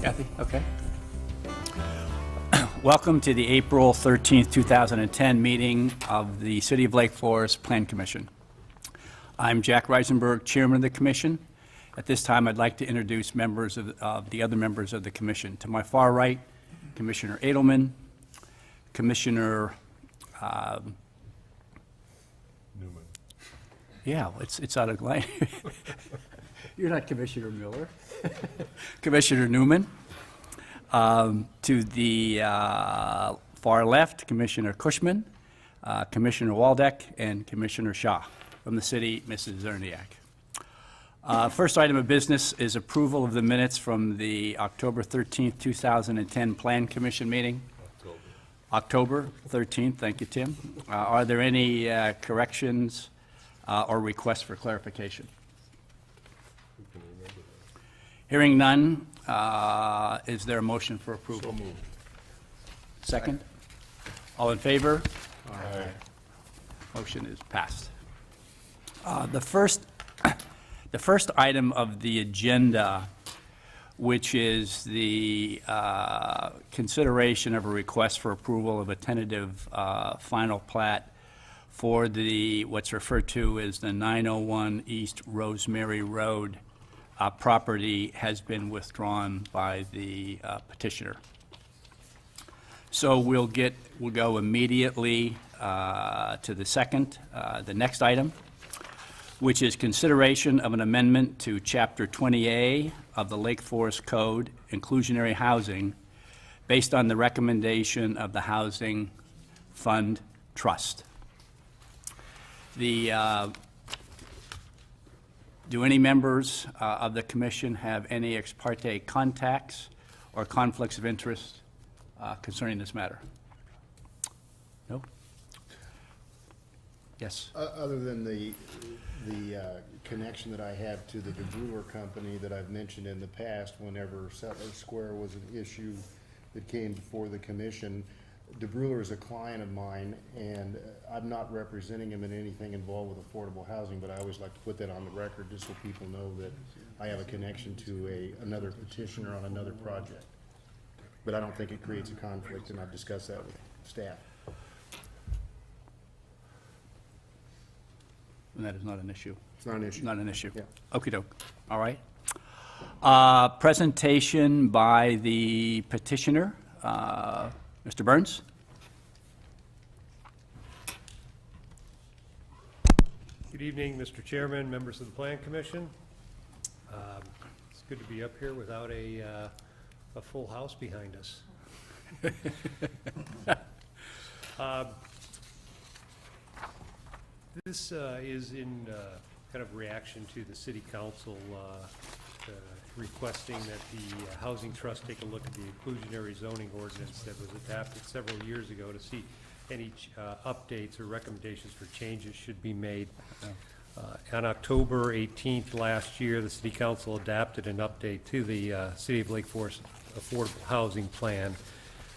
Kathy? Okay. Welcome to the April 13th, 2010 meeting of the City of Lake Forest Plan Commission. I'm Jack Reisenberg, Chairman of the Commission. At this time, I'd like to introduce members of the other members of the Commission. To my far right, Commissioner Edelman, Commissioner Newman. yeah, it's out of line. You're not Commissioner Miller. Commissioner Newman. To the far left, Commissioner Cushman, Commissioner Waldeck, and Commissioner Shaw. From the city, Mrs. Zerniak. First item of business is approval of the minutes from the October 13th, 2010 Plan Commission meeting. October 13th, thank you, Tim. Are there any corrections or requests for clarification? Hearing none, is there a motion for approval? So moved. Second? All in favor? Aye. Motion is passed. The first item of the agenda, which is the consideration of a request for approval of a tentative final plat for the, what's referred to as the 901 East Rosemary Road property, has been withdrawn by the petitioner. So we'll go immediately to the next item, which is consideration of an amendment to Chapter 20A of the Lake Forest Code, inclusionary housing, based on the recommendation of the Housing Fund Trust. Do any members of the commission have any ex parte contacts or conflicts of interest concerning this matter? No? Yes? Other than the connection that I have to the DeBrewer company that I've mentioned in the past, whenever Settler Square was an issue that came before the commission, DeBrewer is a client of mine, and I'm not representing him in anything involved with affordable housing, but I always like to put that on the record just so people know that I have a connection to another petitioner on another project. But I don't think it creates a conflict, and I've discussed that with staff. And that is not an issue. It's not an issue. Not an issue. Yeah. Okey-doke. All right. Presentation by the petitioner. Mr. Burns? Good evening, Mr. Chairman, members of the Plan Commission. It's good to be up here without a full house behind us. This is in kind of reaction to the City Council requesting that the Housing Trust take a look at the inclusionary zoning ordinance that was adopted several years ago to see any updates or recommendations for changes should be made. On October 18th last year, the City Council adopted an update to the City of Lake Forest Affordable Housing Plan,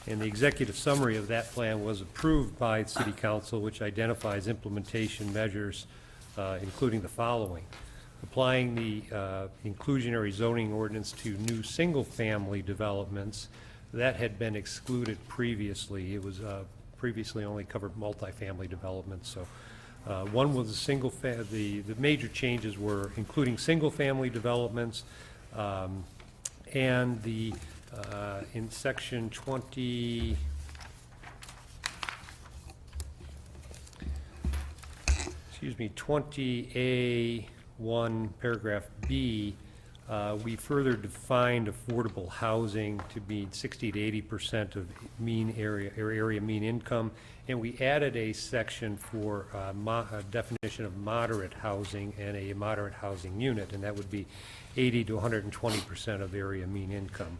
and the executive summary of that plan was approved by City Council, which identifies implementation measures, including the following: applying the inclusionary zoning ordinance to new single-family developments that had been excluded previously. It was previously only covered multifamily developments. So one was the major changes were including single-family developments, and the in section 20. Excuse me, 20A1, paragraph B, we further defined affordable housing to be 60 to 80% of mean area mean income, and we added a section for a definition of moderate housing and a moderate housing unit, and that would be 80 to 120% of area mean income.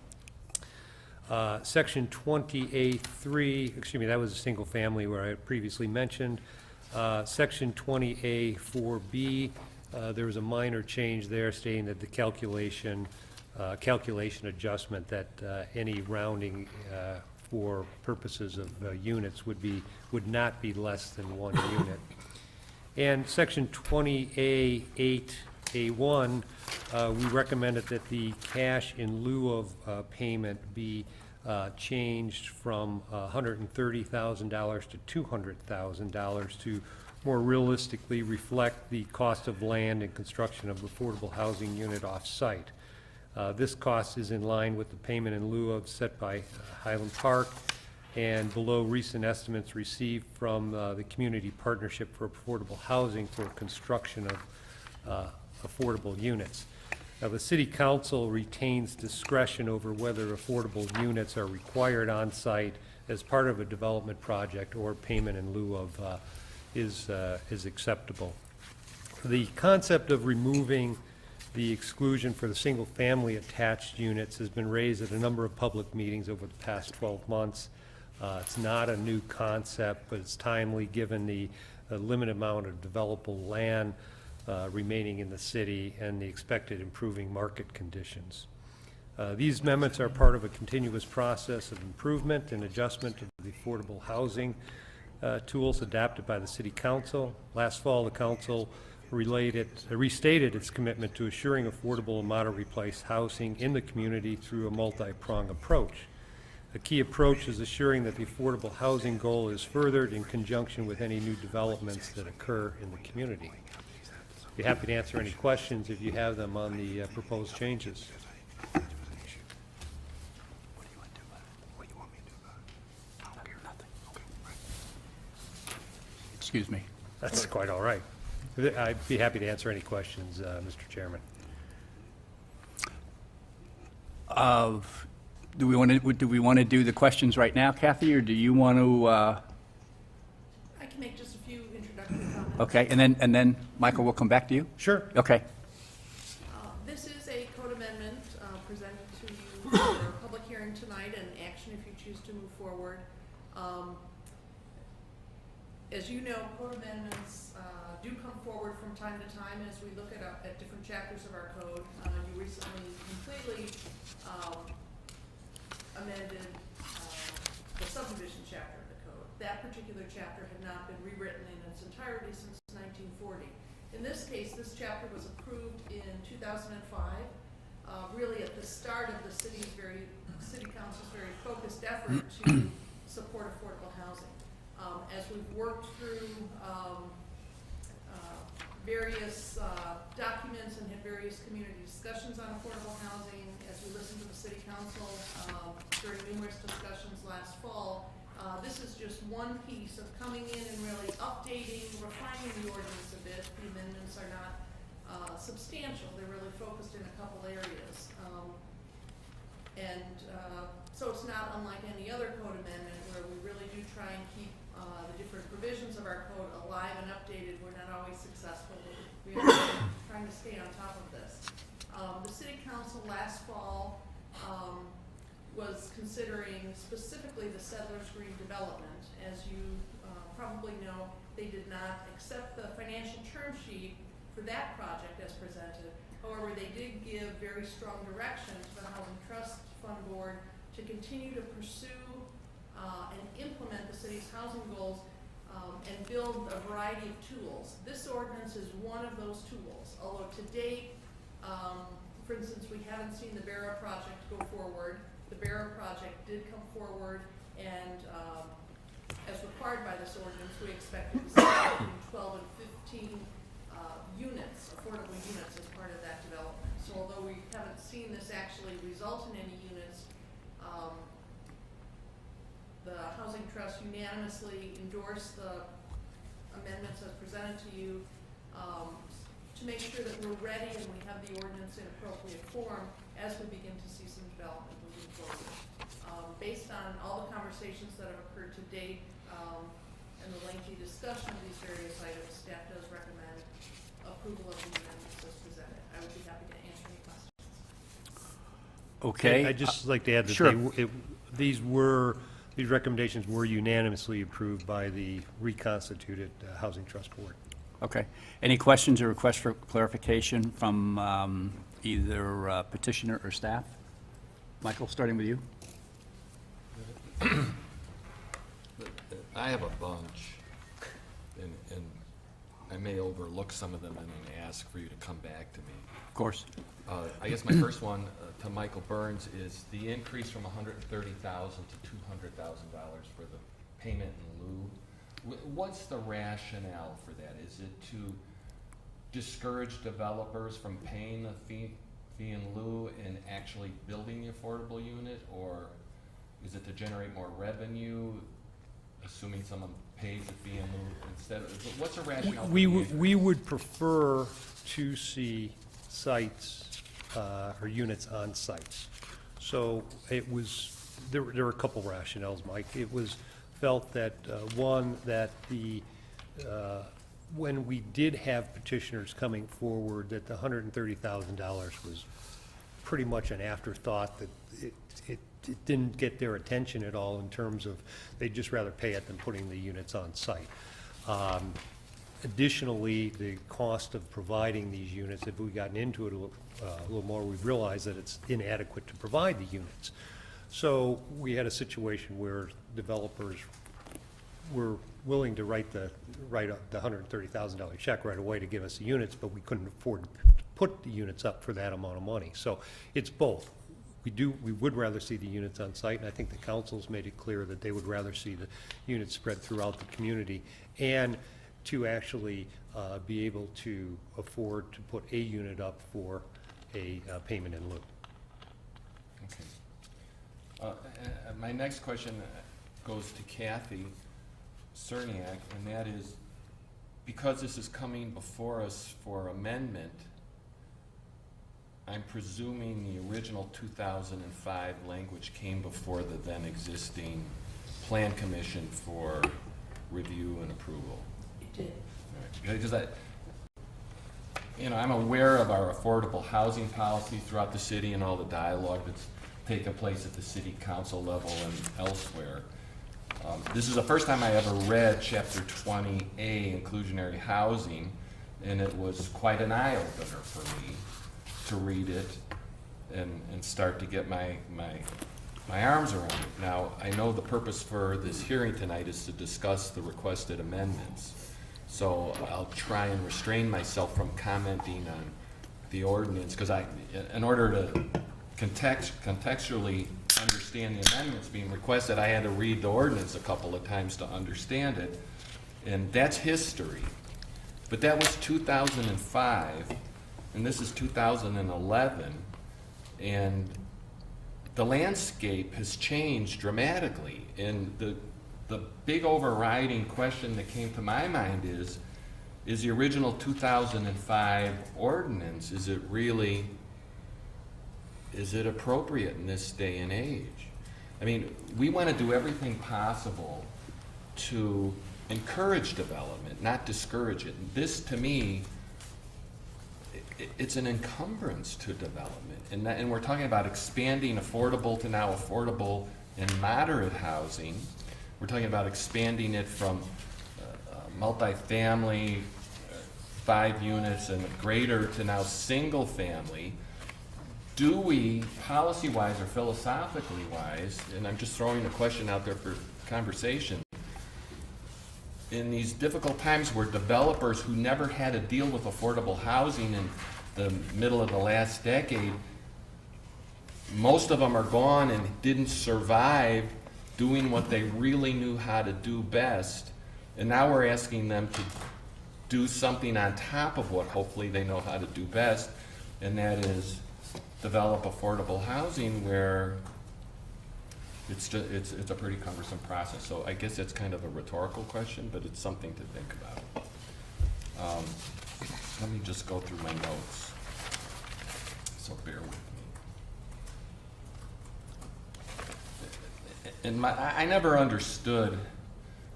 Section 20A3, excuse me, that was a single family where I previously mentioned. Section 20A4B, there was a minor change there stating that the calculation adjustment that any rounding for purposes of units would not be less than one unit. And section 20A8 A1, we recommended that the cash in lieu of payment be changed from $130,000 to $200,000 to more realistically reflect the cost of land and construction of affordable housing unit off-site. This cost is in line with the payment in lieu of set by Highland Park and below recent estimates received from the Community Partnership for Affordable Housing for construction of affordable units. Now, the City Council retains discretion over whether affordable units are required on-site as part of a development project or payment in lieu of is acceptable. The concept of removing the exclusion for the single-family attached units has been raised at a number of public meetings over the past 12 months. It's not a new concept, but it's timely given the limited amount of developable land remaining in the city and the expected improving market conditions. These amendments are part of a continuous process of improvement and adjustment of the affordable housing tools adapted by the City Council. Last fall, the Council restated its commitment to assuring affordable and moderately priced housing in the community through a multi-pronged approach. A key approach is assuring that the affordable housing goal is furthered in conjunction with any new developments that occur in the community. Be happy to answer any questions if you have them on the proposed changes. Excuse me. That's quite all right. I'd be happy to answer any questions, Mr. Chairman. Do we want to do the questions right now, Kathy, or do you want to, I can make just a few introductory comments. okay, and then, Michael, we'll come back to you? Sure. Okay. This is a code amendment presented to you for a public hearing tonight and action if you choose to move forward. As you know, code amendments do come forward from time to time as we look at different chapters of our code. You recently completely amended the subdivision chapter of the code. That particular chapter had not been rewritten in its entirety since 1940. In this case, this chapter was approved in 2005, really at the start of the city council's very focused effort to support affordable housing. As we've worked through various documents and had various community discussions on affordable housing, as we listened to the city council during numerous discussions last fall, this is just one piece of coming in and really updating, refining the ordinance a bit. The amendments are not substantial. They're really focused in a couple areas. So it's not unlike any other code amendment where we really do try and keep the different provisions of our code alive and updated. We're not always successful, but we are trying to stay on top of this. The city council last fall was considering specifically the Settlers Green development. As you probably know, they did not accept the financial term sheet for that project as presented. However, they did give very strong direction to the Housing Trust Fund Board to continue to pursue and implement the city's housing goals and build a variety of tools. This ordinance is one of those tools, although to date, for instance, we haven't seen the Barra project go forward. The Barra project did come forward, and as required by this ordinance, we expect to see between 12 and 15 units, affordable units, as part of that development. So although we haven't seen this actually result in any units, the Housing Trust unanimously endorsed the amendments as presented to you to make sure that we're ready and we have the ordinance in appropriate form as we begin to see some development moving forward. Based on all the conversations that have occurred to date and the lengthy discussion of these various items, staff does recommend approval of the amendments as presented. I would be happy to answer any questions. Okay. I'd just like to add that Sure. these recommendations were unanimously approved by the reconstituted Housing Trust Board. Okay. Any questions or requests for clarification from either petitioner or staff? Michael, starting with you. I have a bunch, and I may overlook some of them and then ask for you to come back to me. Of course. I guess my first one to Michael Burns is the increase from $130,000 to $200,000 for the payment in lieu. What's the rationale for that? Is it to discourage developers from paying the fee in lieu and actually building the affordable unit, or is it to generate more revenue, assuming someone pays the fee in lieu instead of, what's the rationale? We would prefer to see sites, or units on sites. So it was, there were a couple rationales, Mike. It was felt that, one, that when we did have petitioners coming forward, that the $130,000 was pretty much an afterthought, that it didn't get their attention at all in terms of, they'd just rather pay it than putting the units on site. Additionally, the cost of providing these units, if we've gotten into it a little more, we've realized that it's inadequate to provide the units. So we had a situation where developers were willing to write the $130,000 check right away to give us the units, but we couldn't afford to put the units up for that amount of money. So it's both. We would rather see the units on site, and I think the council's made it clear that they would rather see the units spread throughout the community, and to actually be able to afford to put a unit up for a payment in lieu. Okay. My next question goes to Kathy Cerniak, and that is, because this is coming before us for amendment, I'm presuming the original 2005 language came before the then existing Plan Commission for review and approval. It did. Because I'm aware of our affordable housing policy throughout the city and all the dialogue that's taken place at the city council level and elsewhere. This is the first time I ever read Chapter 20A, inclusionary housing, and it was quite an eye-opener for me to read it and start to get my arms around it. Now, I know the purpose for this hearing tonight is to discuss the requested amendments. So I'll try and restrain myself from commenting on the ordinance, because in order to contextually understand the amendments being requested, I had to read the ordinance a couple of times to understand it, and that's history. But that was 2005, and this is 2011, and the landscape has changed dramatically, and the big overriding question that came to my mind is the original 2005 ordinance, is it appropriate in this day and age? I mean, we want to do everything possible to encourage development, not discourage it. And this, to me, it's an encumbrance to development. And we're talking about expanding affordable to now affordable and moderate housing. We're talking about expanding it from multifamily, 5 units and greater, to now single family. Do we, policy-wise or philosophically wise, and I'm just throwing the question out there for conversation, in these difficult times where developers who never had to deal with affordable housing in the middle of the last decade, most of them are gone and didn't survive doing what they really knew how to do best, and now we're asking them to do something on top of what hopefully they know how to do best, and that is develop affordable housing, where it's a pretty cumbersome process. So I guess it's kind of a rhetorical question, but it's something to think about. Let me just go through my notes, so bear with me. And I never understood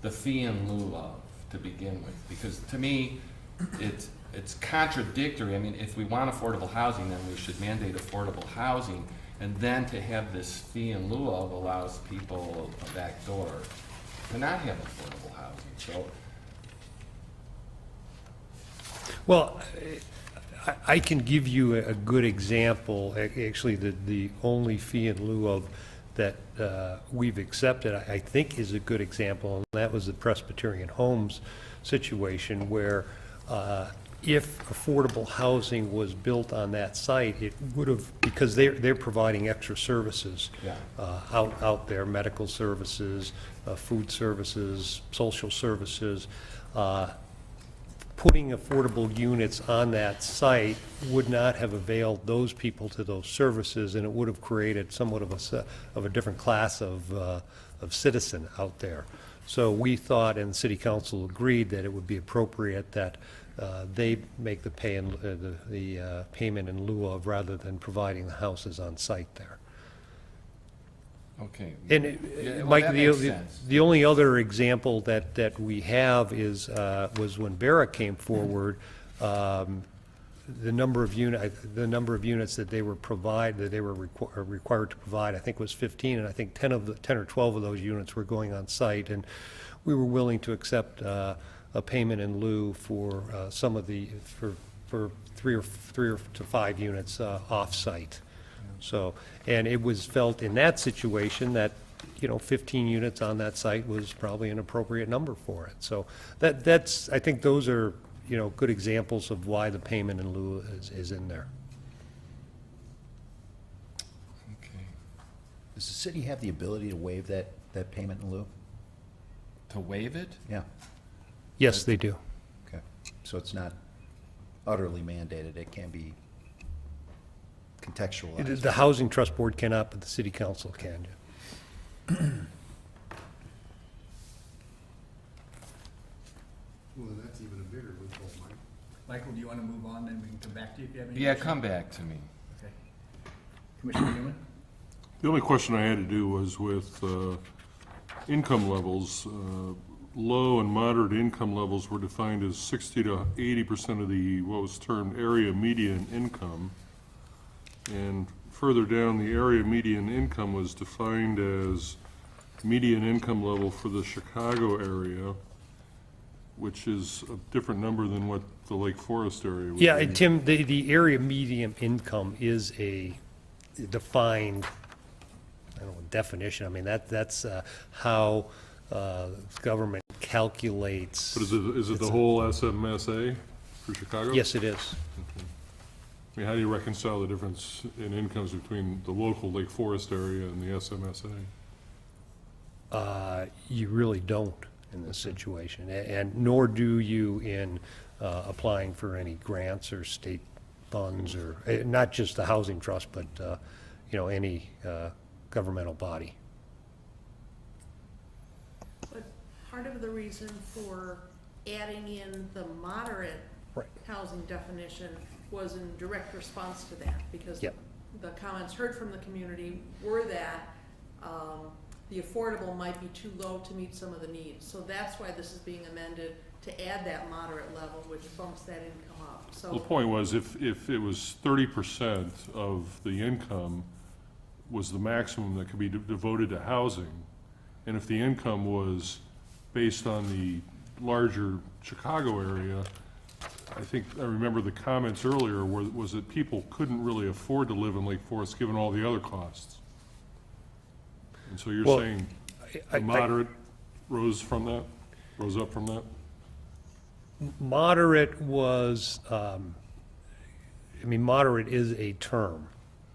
the fee in lieu of, to begin with, because to me, it's contradictory. I mean, if we want affordable housing, then we should mandate affordable housing, and then to have this fee in lieu of allows people a back door to not have affordable housing. So, Well, I can give you a good example. Actually, the only fee in lieu of that we've accepted, I think, is a good example, and that was the Presbyterian Homes situation, where If affordable housing was built on that site, it would have, because they're providing extra services Yeah. out there, medical services, food services, social services. Putting affordable units on that site would not have availed those people to those services, and it would have created somewhat of a different class of citizen out there. So we thought, and the city council agreed, that it would be appropriate that they make the payment in lieu of, rather than providing the houses on site there. Okay. And, Yeah, well, Mike, that the makes sense. the only other example that we have is, was when Barrett came forward, the number of units that they were required to provide, I think was 15, and I think 10 or 12 of those units were going on site, and we were willing to accept a payment in lieu for some of for three to five units off-site. So, and it was felt in that situation that, 15 units on that site was probably an appropriate number for it. So that's, I think those are, good examples of why the payment in lieu is in there. Okay. Does the city have the ability to waive that payment in lieu? To waive it? Yeah, Yes, they do. okay. So it's not utterly mandated, it can be contextualized. The Housing Trust Board cannot, but the city council can. Well, then that's even a bigger loophole, Mike. Michael, do you want to move on, then we can come back to you if you have any? Yeah, questions? come back to me. Okay. Commissioner Newman? The only question I had to do was with income levels. Low and moderate income levels were defined as 60 to 80% of the, what was termed area median income. And further down, the area median income was defined as median income level for the Chicago area, which is a different number than what the Lake Forest area would be. Yeah, and Tim, the area median income is a defined, I don't know, definition. I mean, that's how government calculates. But is it the whole SMSA for Chicago? Yes, it is. I mean, how do you reconcile the difference in incomes between the local Lake Forest area and the SMSA? You really don't in this situation, and nor do you in applying for any grants or state funds, or not just the housing trust, but any governmental body. But part of the reason for adding in the moderate Right. housing definition was in direct response to that, because Yep. the comments heard from the community were that the affordable might be too low to meet some of the needs. So that's why this is being amended, to add that moderate level, which bumps that income up. The So, point was, if it was 30% of the income was the maximum that could be devoted to housing, and if the income was based on the larger Chicago area, I think, I remember the comments earlier was that people couldn't really afford to live in Lake Forest given all the other costs. And so you're Well, saying I- the moderate rose up from that? Moderate was, moderate is a term,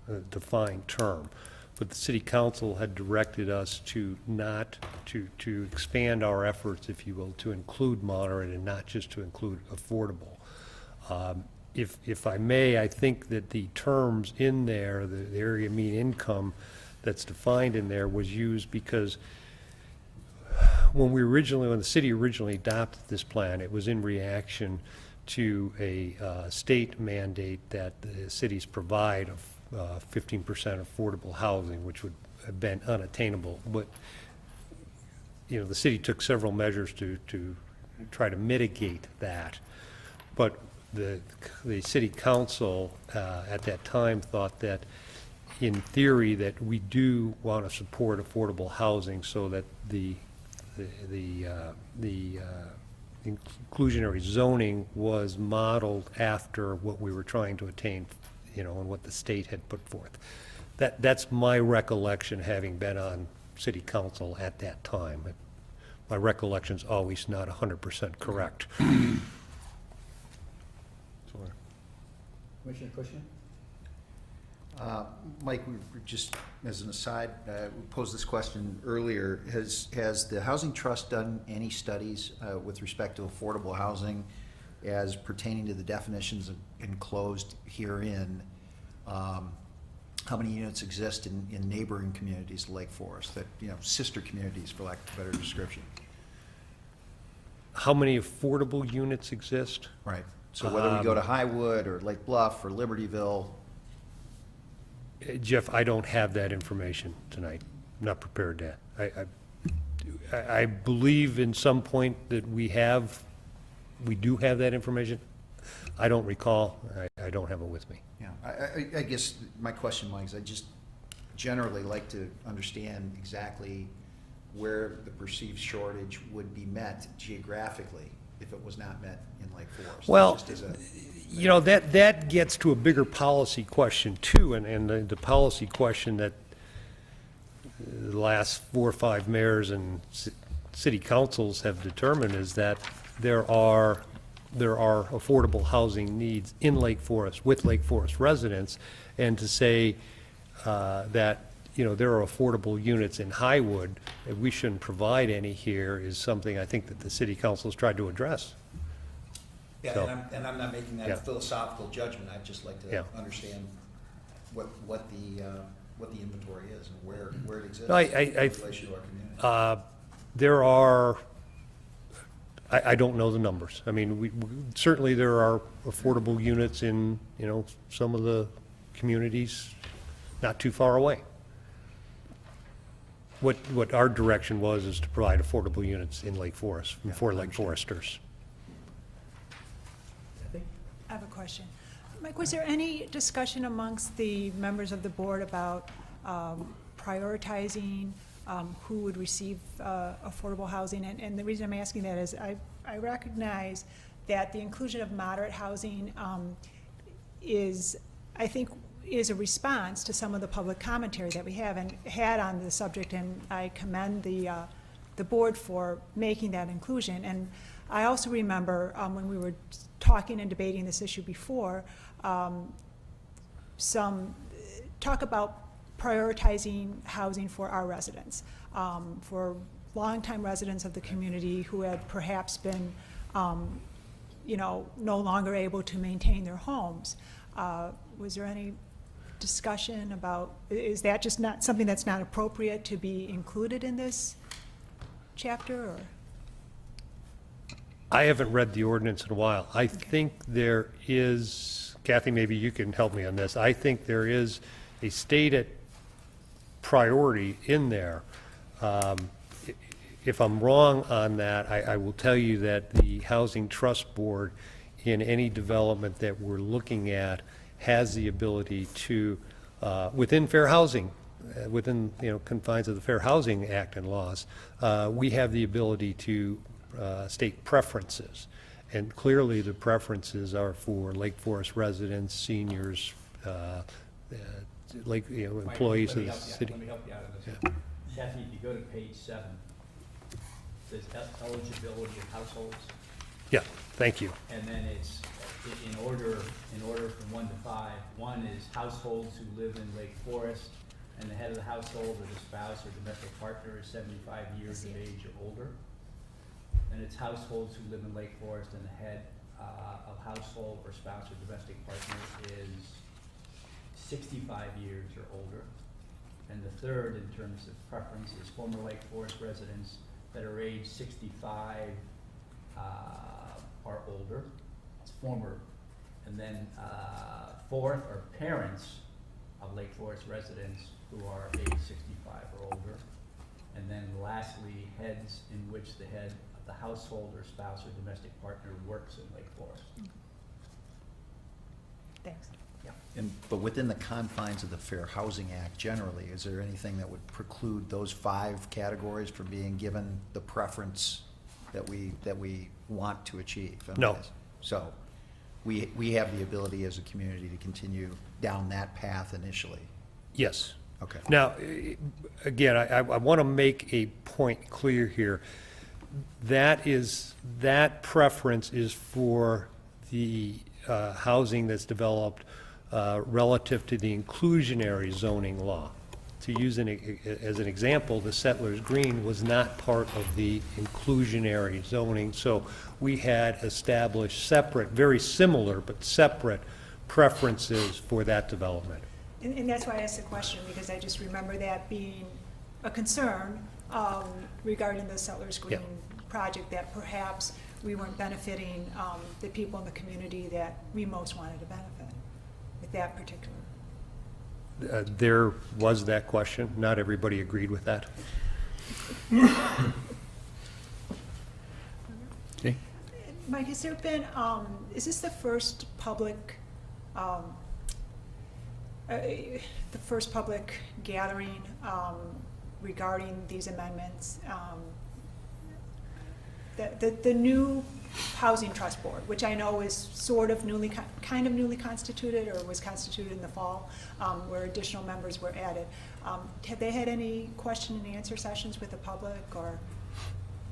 a defined term, but the city council had directed us to not, to expand our efforts, if you will, to include moderate and not just to include affordable. If I may, I think that the terms in there, the area mean income that's defined in there was used because when the city originally adopted this plan, it was in reaction to a state mandate that the cities provide of 15% affordable housing, which would have been unattainable. But, the city took several measures to try to mitigate that. But the city council at that time thought that, in theory, that we do want to support affordable housing so that the inclusionary zoning was modeled after what we were trying to attain, and what the state had put forth. That's my recollection, having been on city council at that time. My recollection's always not 100% correct. Commissioner Cushing? Mike, we were just, as an aside, we posed this question earlier. Has the Housing Trust done any studies with respect to affordable housing as pertaining to the definitions of enclosed herein? How many units exist in neighboring communities to Lake Forest, that, sister communities, for lack of a better description? How many affordable units exist? Right. So whether we go to Highwood or Lake Bluff or Libertyville, Jeff, I don't have that information tonight. I'm not prepared to. I believe in some point that we do have that information. I don't recall. I don't have it with me. yeah. I guess my question, Mike, is I just generally like to understand exactly where the perceived shortage would be met geographically if it was not met in Lake Forest. Well, Just as that gets to a bigger policy question too, and the policy question that the last 4 or 5 mayors and city councils have determined is that there are affordable housing needs in Lake Forest with Lake Forest residents, and to say that there are affordable units in Highwood, that we shouldn't provide any here is something I think that the city council's tried to address. Yeah, So- and I'm not making that Yeah. a philosophical judgment. I'd just like Yeah. to understand what the inventory is and where it exists No, I- in relation to our community. There are, I don't know the numbers. I mean, certainly there are affordable units in, some of the communities not too far away. What our direction was is to provide affordable units in Lake Forest, Yeah, for I Lake understand. Foresters. I have a question. Mike, was there any discussion amongst the members of the board about prioritizing who would receive affordable housing? And the reason I'm asking that is I recognize that the inclusion of moderate housing is a response to some of the public commentary that we have and had on the subject, and I commend the board for making that inclusion. And I also remember when we were talking and debating this issue before, some talk about prioritizing housing for our residents, for longtime residents of the community who had perhaps been, no longer able to maintain their homes. Was there any discussion about, is that just not something that's not appropriate to be included in this chapter, or? I haven't read the ordinance in a while. I think there is, Kathy, maybe you can help me on this. I think there is a stated priority in there. If I'm wrong on that, I will tell you that the Housing Trust Board, in any development that we're looking at, has the ability to, within fair housing, within confines of the Fair Housing Act and laws, we have the ability to state preferences. And clearly the preferences are for Lake Forest residents, seniors, employees of the city. Let me help you out of this. Kathy, if you go to page 7, it says eligibility of households, Yeah, thank you. and then it's in order from 1 to 5. 1 is households who live in Lake Forest, and the head of the household or the spouse or domestic partner is 75 years of age or older. And it's households who live in Lake Forest, and the head of household or spouse or domestic partner is 65 years or older. And the third, in terms of preference, is former Lake Forest residents that are age 65 or older. It's former. And then fourth are parents of Lake Forest residents who are age 65 or older. And then lastly, heads in which the head of the household or spouse or domestic partner works in Lake Forest. Thanks. But within the confines of the Fair Housing Act generally, is there anything that would preclude those 5 categories from being given the preference that we want to achieve? No. So we have the ability as a community to continue down that path initially. Yes. Okay. Now, again, I want to make a point clear here. That preference is for the housing that's developed relative to the inclusionary zoning law. To use as an example, the Settlers Green was not part of the inclusionary zoning, so we had established separate, very similar, but separate preferences for that development. And that's why I asked the question, because I just remember that being a concern regarding the Settlers Green project, that perhaps we weren't benefiting the people in the community that we most wanted to benefit with that particular. There was that question. Not everybody agreed with that. Okay. Mike, has there been, is this the first public gathering regarding these amendments? The new Housing Trust Board, which I know is sort of kind of newly constituted, or was constituted in the fall, where additional members were added. Have they had any question and answer sessions with the public, or?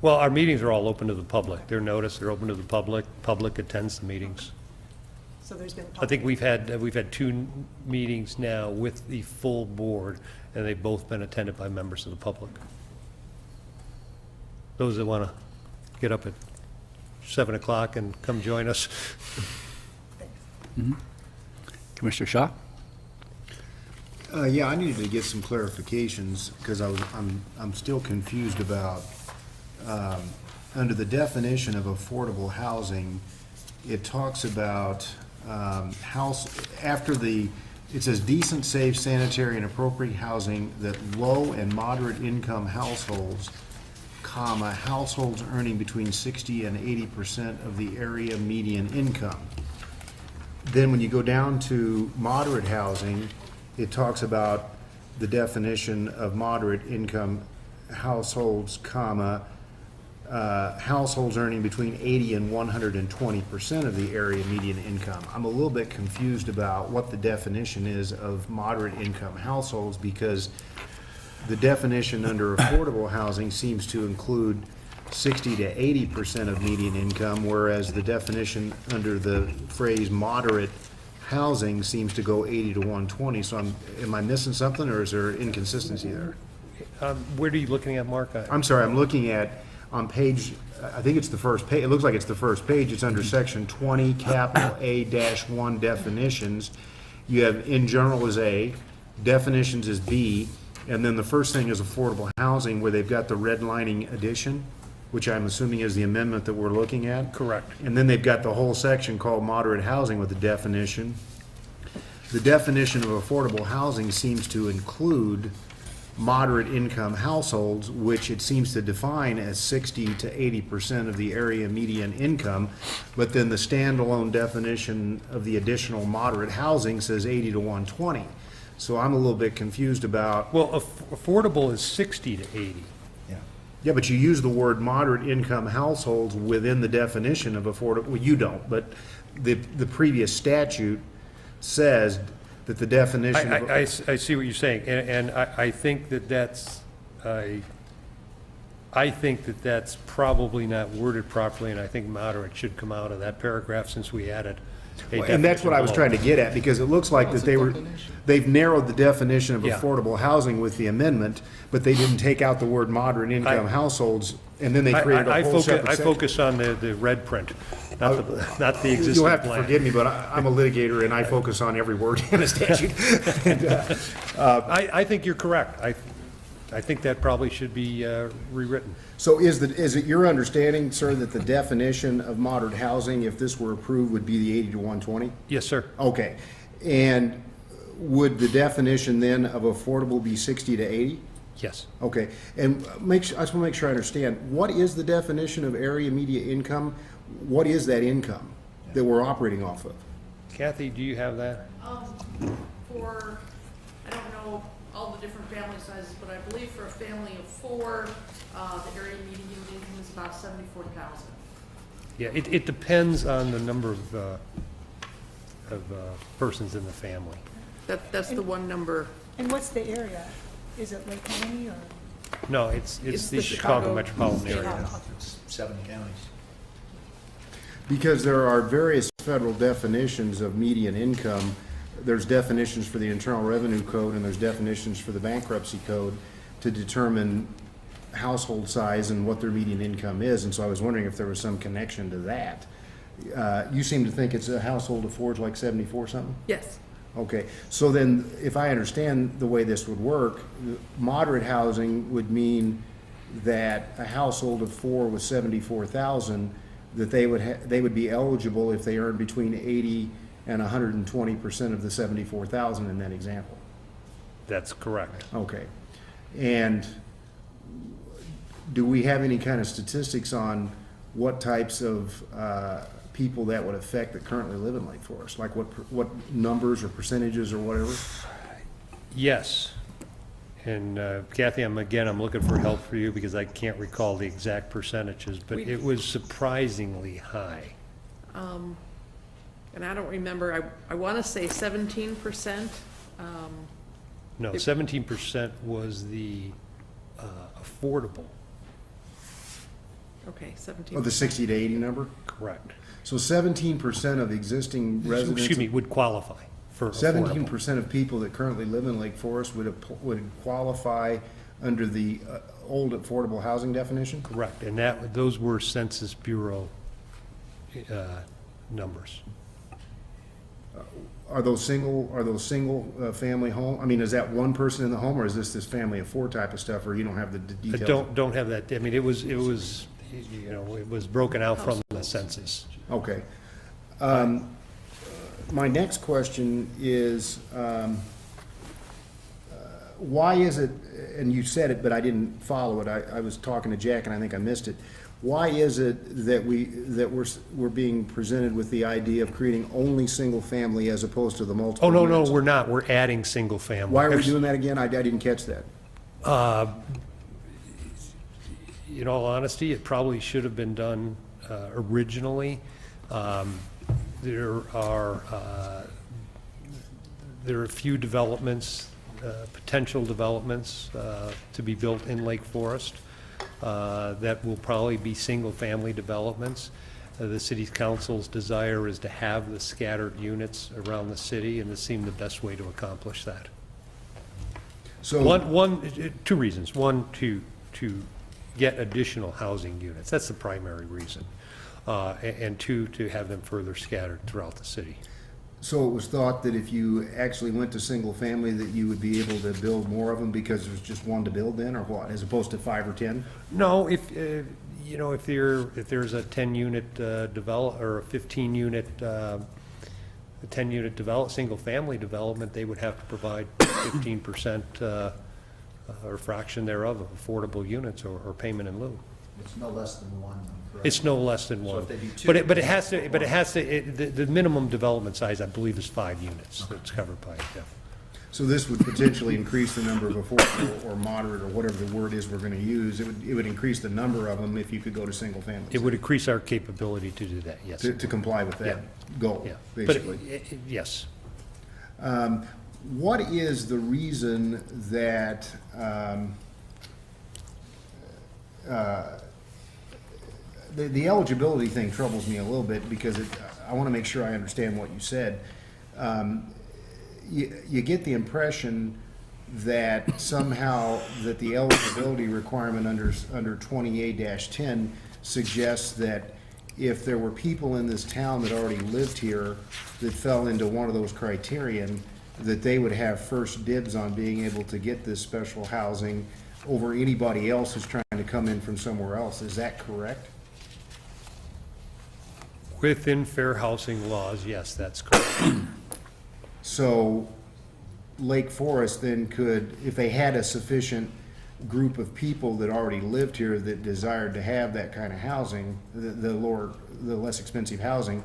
Well, our meetings are all open to the public. They're noticed, they're open to the public. Public attends the meetings. So there's been. I think we've had 2 meetings now with the full board, and they've both been attended by members of the public. Those that want to get up at 7 o'clock and come join us. Commissioner Shaw? Yeah, I needed to get some clarifications, because I'm still confused about, under the definition of affordable housing, it talks about it says decent, safe, sanitary, and appropriate housing that low and moderate income households, comma, households earning between 60 and 80% of the area median income. Then when you go down to moderate housing, it talks about the definition of moderate income households, comma, households earning between 80 and 120% of the area median income. I'm a little bit confused about what the definition is of moderate income households, because the definition under affordable housing seems to include 60 to 80% of median income, whereas the definition under the phrase moderate housing seems to go 80 to 120. So am I missing something, or is there inconsistency there? Where are you looking at, Mark? I'm sorry, I'm looking at, on page, I think it's the first page, it looks like it's the first page, it's under section 20, capital A-1 definitions. You have in general is A, definitions is B, and then the first thing is affordable housing, where they've got the redlining addition, which I'm assuming is the amendment that we're looking at. Correct. And then they've got the whole section called moderate housing with the definition. The definition of affordable housing seems to include moderate income households, which it seems to define as 60 to 80% of the area median income, but then the standalone definition of the additional moderate housing says 80 to 120. So I'm a little bit confused about. Well, affordable is 60 to 80. Yeah, but you use the word moderate income households within the definition of affordable, well, you don't, but the previous statute says that the definition of. I see what you're saying, and I think that that's, I think that that's probably not worded properly, and I think moderate should come out of that paragraph, since we added a And that's what I was definition trying to get at, because it looks like that they've narrowed the definition of Yeah. affordable housing with the amendment, but they didn't take out the word moderate income households, and then they below. created a whole separate I section. focus on the red print, not the existing You'll plan. have to forgive me, but I'm a litigator and I focus on every word in a statute. I think you're correct. I think that probably should be rewritten. So is it your understanding, sir, that the definition of moderate housing, if this were approved, would be the 80 to 120? Yes, sir. Okay. And would the definition then of affordable be 60 to 80? Yes. Okay. And I just want to make sure I understand, what is the definition of area media income? What is that income that we're operating off of? Kathy, do you have that? For, I don't know all the different family sizes, but I believe for a family of 4, the area median income is about 74,000. Yeah, it depends on the number of persons in the family. That's the one number. And what's the area? Is it Lake County, or? No, it's It's the the Chicago Chicago metropolitan State area. House. It's 7 counties. Because there are various federal definitions of median income. there's definitions for the Internal Revenue Code and there's definitions for the bankruptcy code to determine household size and what their median income is, and so I was wondering if there was some connection to that. You seem to think it's a household of four is like 74 something? Yes, Okay, so then, if I understand the way this would work, moderate housing would mean that a household of four with 74,000, that they would be eligible if they earned between 80 and 120% of the 74,000 in that example. That's correct. Okay, and do we have any kind of statistics on what types of people that would affect that currently live in Lake Forest? Like what numbers or percentages or whatever? Yes. And Kathy, I'm looking for help for you because I can't recall the exact percentages, but it was surprisingly high. and I don't remember, I want to say 17%. No, 17% was the affordable, Okay, 17%. Oh, the 60 to 80 number? correct. So 17% of existing residents. Excuse me, would qualify for affordable. 17% of people that currently live in Lake Forest would qualify under the old affordable housing definition? Correct, and those were Census Bureau numbers. Are those single family home? I mean, is that one person in the home, or is this family of four type of stuff, or you don't have the I details? don't have that, I mean, it was, it was broken out from the census. Okay. My next question is, why is it, and you said it, but I didn't follow it, I was talking to Jack and I think I missed it. Why is it that we're being presented with the idea of creating only single family as opposed to the multiple Oh, no, units? we're not, we're adding single family. Why are we doing that again? I didn't catch that. In all honesty, it probably should have been done originally. There are a few developments, potential developments to be built in Lake Forest that will probably be single-family developments. The city council's desire is to have the scattered units around the city, and this seemed the best way to accomplish that. So. Two reasons. One, to get additional housing units. That's the primary reason. And two, to have them further scattered throughout the city. So it was thought that if you actually went to single family, that you would be able to build more of them because there's just one to build then, or what, as opposed to 5 or 10? No, if there's a 10-unit develop, or a 15-unit, single-family development, they would have to provide 15% or fraction thereof of affordable units or payment in lieu. It's no less than one, correct? It's no less than So one. if they do two, But it has to, the minimum development size, I believe, is 5 units that's covered by it, yeah. So this would potentially increase the number of affordable or moderate, or whatever the word is we're gonna use. It would increase the number of them if you could go to single families. It would increase our capability to do that, yes. To comply with that Yeah. goal, Yeah, but, basically. yes. What is the reason that, the eligibility thing troubles me a little bit, because I wanna make sure I understand what you said. You get the impression that somehow that the eligibility requirement under 20A-10 suggests that if there were people in this town that already lived here that fell into one of those criterion, that they would have first dibs on being able to get this special housing over anybody else who's trying to come in from somewhere else. Is that correct? Within fair housing laws, yes, that's correct. So Lake Forest then could, if they had a sufficient group of people that already lived here that desired to have that kind of housing, the less expensive housing,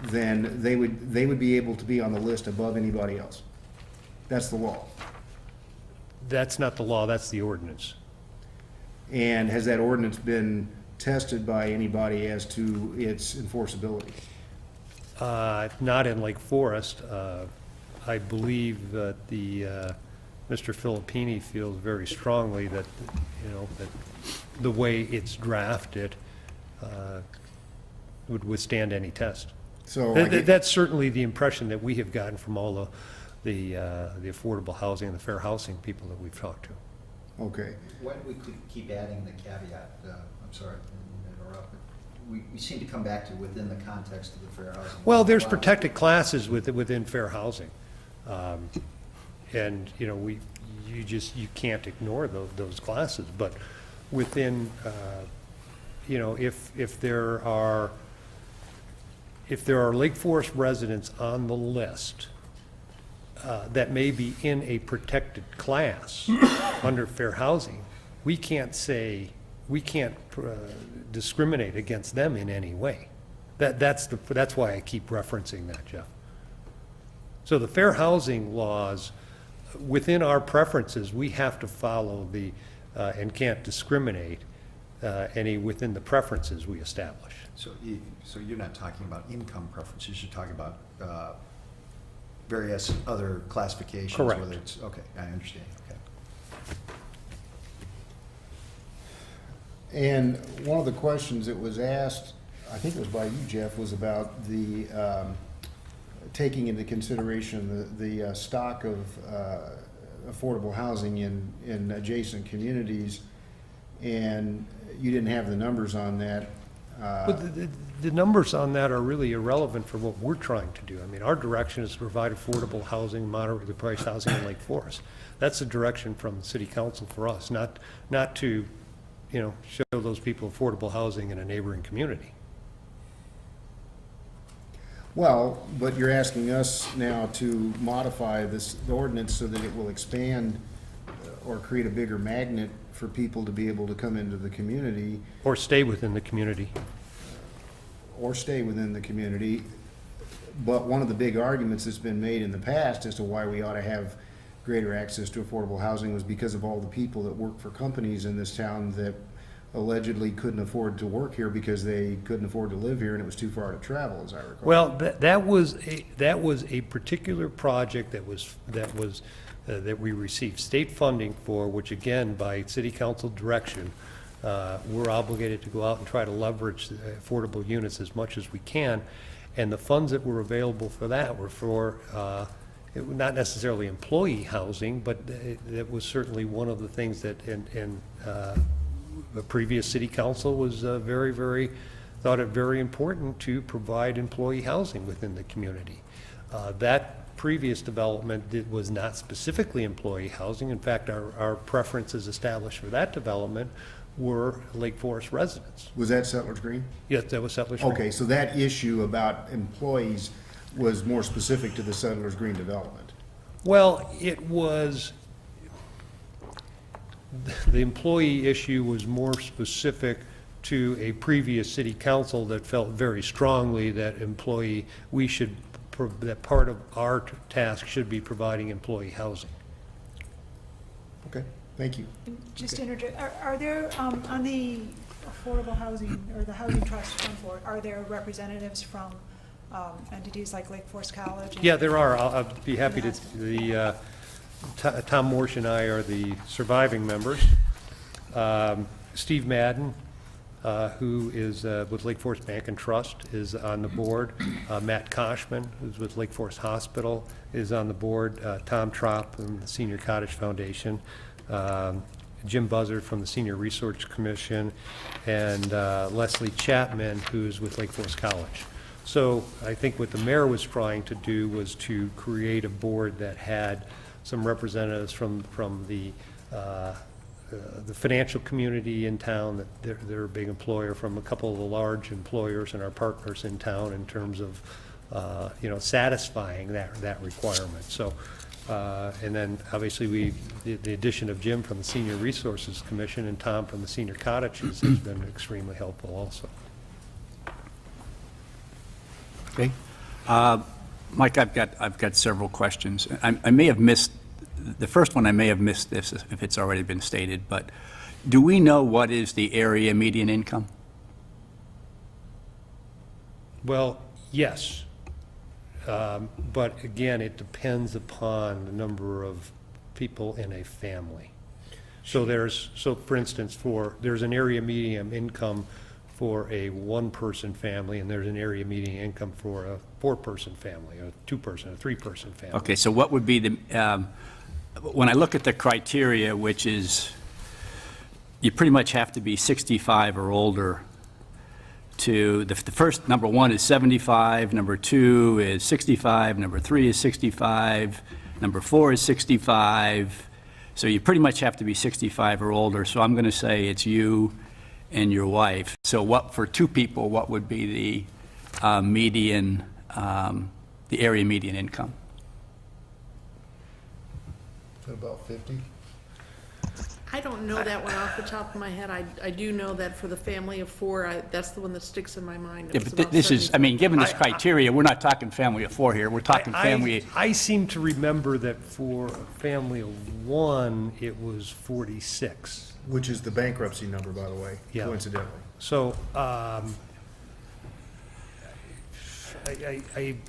then they would be able to be on the list above anybody else. That's the law. That's not the law, that's the ordinance. And has that ordinance been tested by anybody as to its enforceability? Not in Lake Forest. I believe that Mr. Filippini feels very strongly that, that the way it's drafted would withstand any test. So I get- That's certainly the impression that we have gotten from all the affordable housing and the fair housing people that we've talked to. okay. Why do we keep adding the caveat? I'm sorry, I didn't interrupt, but we seem to come back to within the context of the fair housing. Well, there's Wow. protected classes within fair housing. And, you know, you can't ignore those classes, but within, you know, if there are Lake Forest residents on the list that may be in a protected class under fair housing, we can't discriminate against them in any way. That's why I keep referencing that, Jeff. So the fair housing laws, within our preferences, we have to follow and can't discriminate any within the preferences we establish. So you're not talking about income preferences, you're talking about various other classifications? Correct. Whether it's, okay, I understand, okay. And one of the questions that was asked, I think it was by you, Jeff, was about the, taking into consideration the stock of affordable housing in adjacent communities, and you didn't have the numbers on that. But the numbers on that are really irrelevant for what we're trying to do. I mean, our direction is to provide affordable housing, moderately priced housing in Lake Forest. That's the direction from the city council for us, not to, you know, show those people affordable housing in a neighboring community. Well, but you're asking us now to modify the ordinance so that it will expand or create a bigger magnet for people to be able to come into the community Or stay within the community. or stay within the community. But one of the big arguments that's been made in the past as to why we ought to have greater access to affordable housing was because of all the people that work for companies in this town that allegedly couldn't afford to work here because they couldn't afford to live here and it was too far to travel, as I recall. Well, that was a particular project that we received state funding for, which again, by city council direction, we're obligated to go out and try to leverage the affordable units as much as we can. And the funds that were available for that were for, not necessarily employee housing, but it was certainly one of the things that the previous city council was thought it very important to provide employee housing within the community. That previous development was not specifically employee housing. In fact, our preferences established for that development were Lake Forest residents. Was that Settlers Green? Yes, that was Settlers Green. Okay, so that issue about employees was more specific to the Settlers Green development. Well, the employee issue was more specific to a previous city council that felt very strongly that that part of our task should be providing employee housing. Okay, thank you. Just to interject, are there, on the affordable housing, or the Housing Trust Fund Board, are there representatives from entities like Lake Forest College? and- Yeah, there are. I'll be happy to, Tom Morse and I are the surviving members. Steve Madden, who is with Lake Forest Bank and Trust, is on the board. Matt Koshman, who's with Lake Forest Hospital, is on the board. Tom Trop from the Senior Cottage Foundation. Jim Buzzard from the Senior Resource Commission, and Leslie Chapman, who's with Lake Forest College. So I think what the mayor was trying to do was to create a board that had some representatives from the financial community in town, that they're a big employer, from a couple of the large employers and our partners in town in terms of, satisfying that requirement. So, and then obviously the addition of Jim from the Senior Resources Commission and Tom from the Senior Cottages has been extremely helpful also. Okay. Mike, I've got several questions. I may have missed, the first one I may have missed this if it's already been stated, but do we know what is the area median income? Well, yes. But again, it depends upon the number of people in a family. So for instance, there's an area median income for a one-person family, and there's an area median income for a four-person family, a two-person, a three-person family. Okay, so what would be the, when I look at the criteria, which is, you pretty much have to be 65 or older to, the first, number one is 75, number two is 65, number three is 65, number four is 65, so you pretty much have to be 65 or older, so I'm going to say it's you and your wife. So what, for two people, what would be the median, the area median income? About 50? I don't know that one off the top of my head. I do know that for the family of four, that's the one that sticks in my mind. It Yeah, was but about this is, I mean, given this 75. criteria, we're not talking family of four here, we're talking family, I seem to remember that for a family of one, it was 46. Which is the bankruptcy number, by the way, Yeah. coincidentally. So, I'm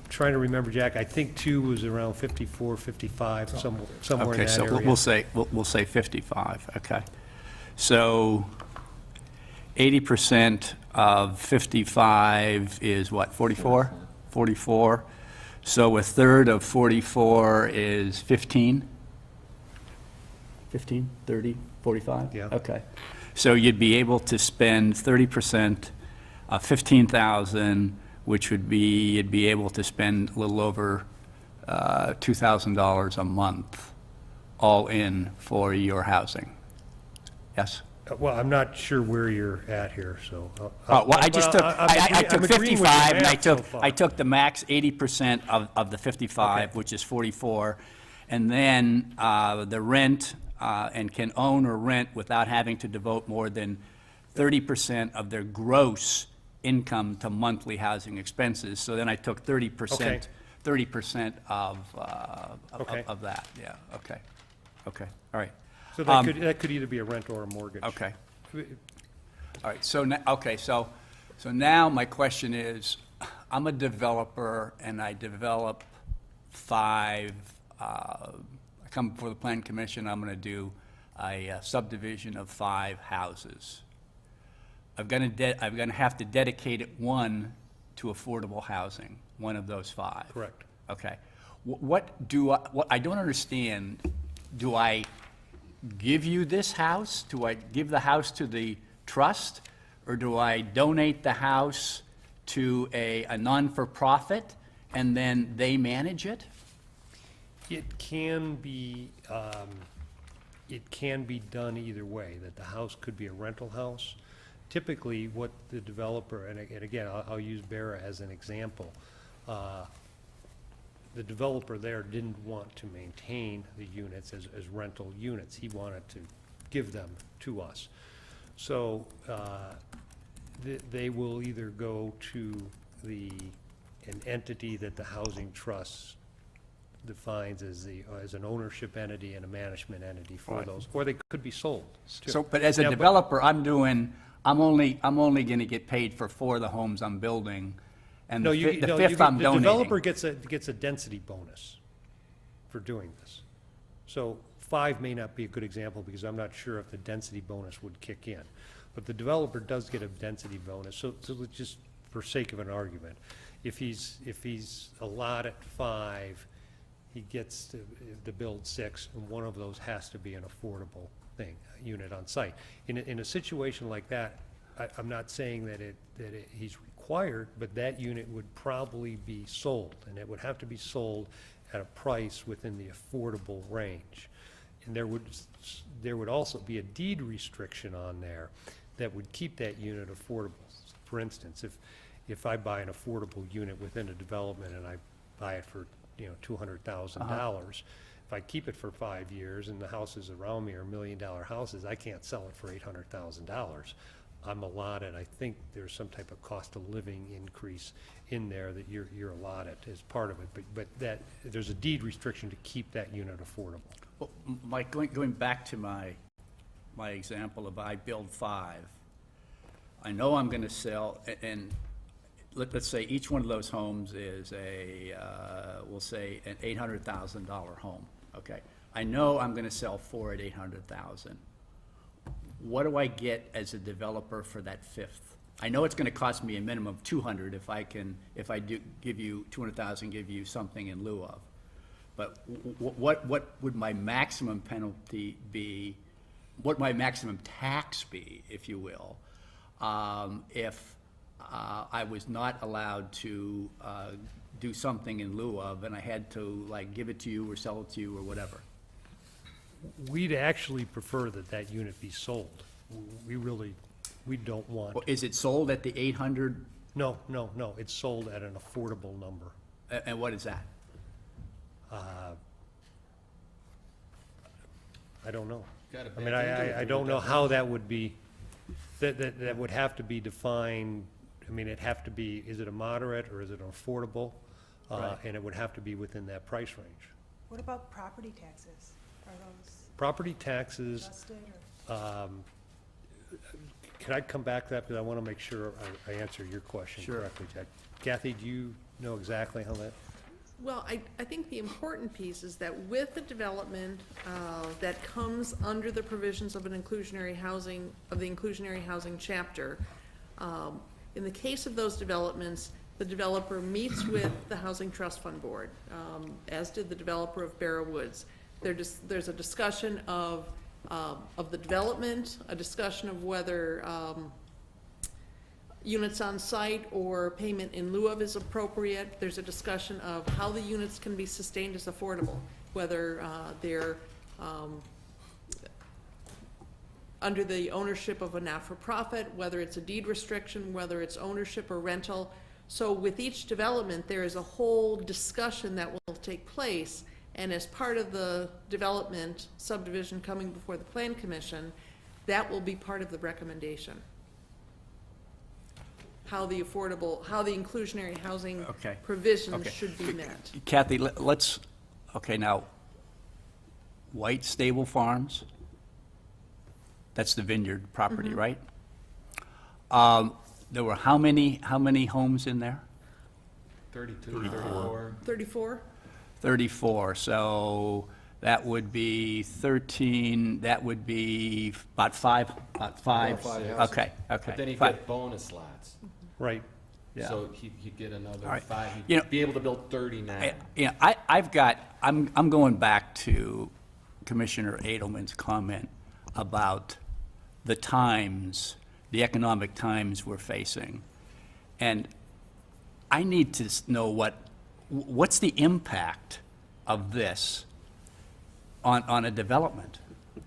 trying to remember, Jack, I think two was around 54, 55, somewhere in okay, that so area. we'll say 55, okay. So 80% of 55 is what, 44? 44. So a third of 44 is 15? 15, 30, 45? Yeah. Okay. So you'd be able to spend 30% of 15,000, which would be, you'd be able to spend a little over $2,000 a month, all in for your housing. Yes? Well, I'm not sure where you're at here, so. Oh, well, I just took, I took I'm agreeing with your 55, and math so far. I took the max 80% of the 55, Okay. which is 44, and then the rent, and can own or rent without having to devote more than 30% of their gross income to monthly housing expenses. So then I took 30%, Okay. 30% Okay. of that, yeah, okay, okay, all right. So that could either be a rent or a mortgage. Okay. All right, so, so now my question is, I'm a developer and I develop five, I come before the Plan Commission, I'm gonna do a subdivision of 5 houses. I'm gonna have to dedicate it one to affordable housing, one of those 5. Correct. Okay. What I don't understand, do I give you this house? Do I give the house to the trust? Or do I donate the house to a non-for-profit and then they manage it? It can be done either way, that the house could be a rental house. Typically, what the developer, and again, I'll use Barra as an example, the developer there didn't want to maintain the units as rental units. He wanted to give them to us. So they will either go to an entity that the housing trust defines as an ownership entity and a management entity for Right. those, or they could be sold, too. So, but as a Now, developer, I'm only gonna get paid for 4 of the homes I'm building, and No, the you, fi- the no, 5th I'm the donating. developer gets a density bonus for doing this. So 5 may not be a good example because I'm not sure if the density bonus would kick in. But the developer does get a density bonus, so let's just, for sake of an argument, if he's allotted 5, he gets to build 6, and one of those has to be an affordable unit on site. In a situation like that, I'm not saying that he's required, but that unit would probably be sold, and it would have to be sold at a price within the affordable range. And there would also be a deed restriction on there that would keep that unit affordable. For instance, if I buy an affordable unit within a development and I buy it for, $200,000, if I keep it for 5 years and the houses around me are $1 million houses, I can't sell it for $800,000. I'm allotted, I think there's some type of cost of living increase in there that you're allotted as part of it, but that, there's a deed restriction to keep that unit affordable. Well, Mike, going back to my example of I build 5, I know I'm gonna sell, and let's say each one of those homes is we'll say an $800,000 home, okay? I know I'm gonna sell 4 at $800,000. What do I get as a developer for that 5th? I know it's gonna cost me a minimum of 200 if I do give you 200,000, give you something in lieu of. But what would my maximum penalty be, what my maximum tax be, if you will, if I was not allowed to do something in lieu of, and I had to like give it to you or sell it to you or whatever? We'd actually prefer that that unit be sold. We don't want, Or is it sold at the 800, no, it's sold at an affordable number. and what is that? I don't know. Got a I mean, back end I don't know how that would be, that would have to be defined. I mean, it'd have to be, is it a moderate or is it an affordable? Right. And it would have to be within that price range. What about property taxes? Are those Property taxes, adjusted or? can I come back to that, because I want to make sure I answer your question Sure. correctly, Jack. Kathy, do you know exactly how that? Well, I think the important piece is that with the development that comes under the provisions of an inclusionary housing, of the inclusionary housing chapter, in the case of those developments, the developer meets with the Housing Trust Fund Board, as did the developer of Barrow Woods. There's a discussion of the development, a discussion of whether units on site or payment in lieu of is appropriate. There's a discussion of how the units can be sustained as affordable, whether they're under the ownership of a not-for-profit, whether it's a deed restriction, whether it's ownership or rental. So with each development, there is a whole discussion that will take place, and as part of the development subdivision coming before the Plan Commission, that will be part of the recommendation. How the inclusionary housing Okay. provisions Okay. should be met. Kathy, let's, okay, now, White Stable Farms, that's the vineyard property, right? There were how many homes in there? 32, 34. 34? 34, so that would be 13, that would be about five, houses. okay. But then he'd Five. get bonus lots. Right. Yeah. So he'd get another All right. 5. You know- He'd be able to build 39. I'm going back to Commissioner Edelman's comment about the times, the economic times we're facing. And I need to know what's the impact of this on a development?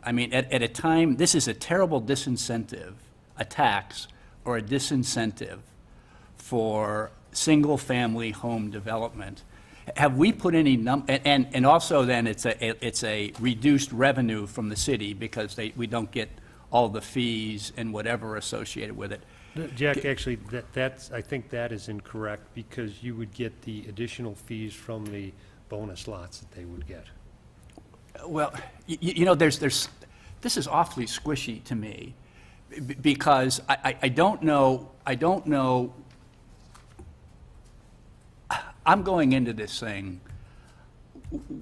I mean, at a time, this is a terrible disincentive, a tax or a disincentive for single-family home development. Have we put any and also then it's a reduced revenue from the city because we don't get all the fees and whatever associated with it. Jack, actually, I think that is incorrect, because you would get the additional fees from the bonus lots that they would get. Well, you know, this is awfully squishy to me, because I don't know, I'm going into this thing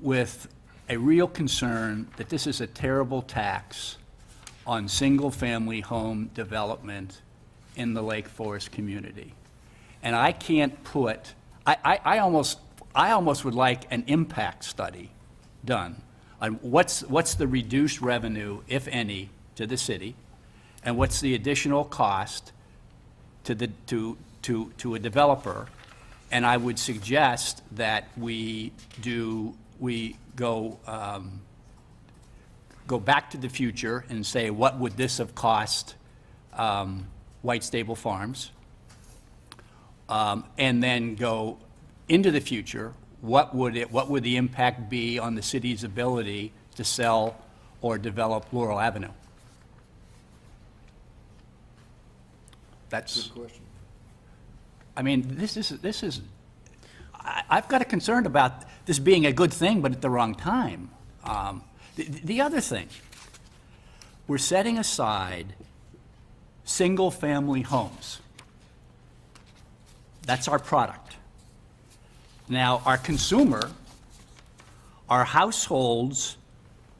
with a real concern that this is a terrible tax on single-family home development in the Lake Forest community. And I can't put, I almost would like an impact study done on what's the reduced revenue, if any, to the city, and what's the additional cost to a developer. And I would suggest that we go back to the future and say, what would this have cost White Stable Farms? And then go into the future, what would the impact be on the city's ability to sell or develop Laurel Avenue? That's, Good question. I mean, this is, I've got a concern about this being a good thing, but at the wrong time. The other thing, we're setting aside single-family homes. That's our product. Now, our consumer are households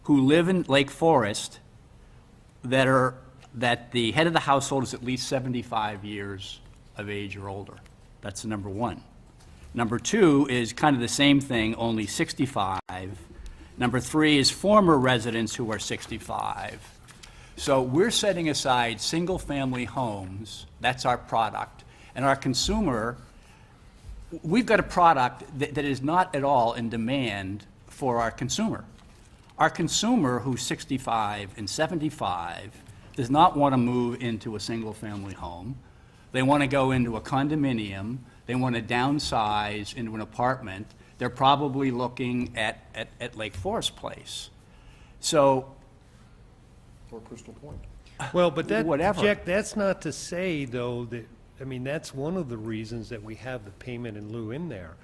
who live in Lake Forest that that the head of the household is at least 75 years of age or older. That's number one. Number two is kind of the same thing, only 65. Number three is former residents who are 65. So we're setting aside single-family homes, that's our product, and our consumer, we've got a product that is not at all in demand for our consumer. Our consumer who's 65 and 75 does not want to move into a single-family home. They want to go into a condominium, they want to downsize into an apartment. They're probably looking at Lake Forest Place. So, Or Crystal Point. Well, but that, Whatever. Jack, that's not to say, though, that, I mean, that's one of the reasons that we have the payment in lieu in there.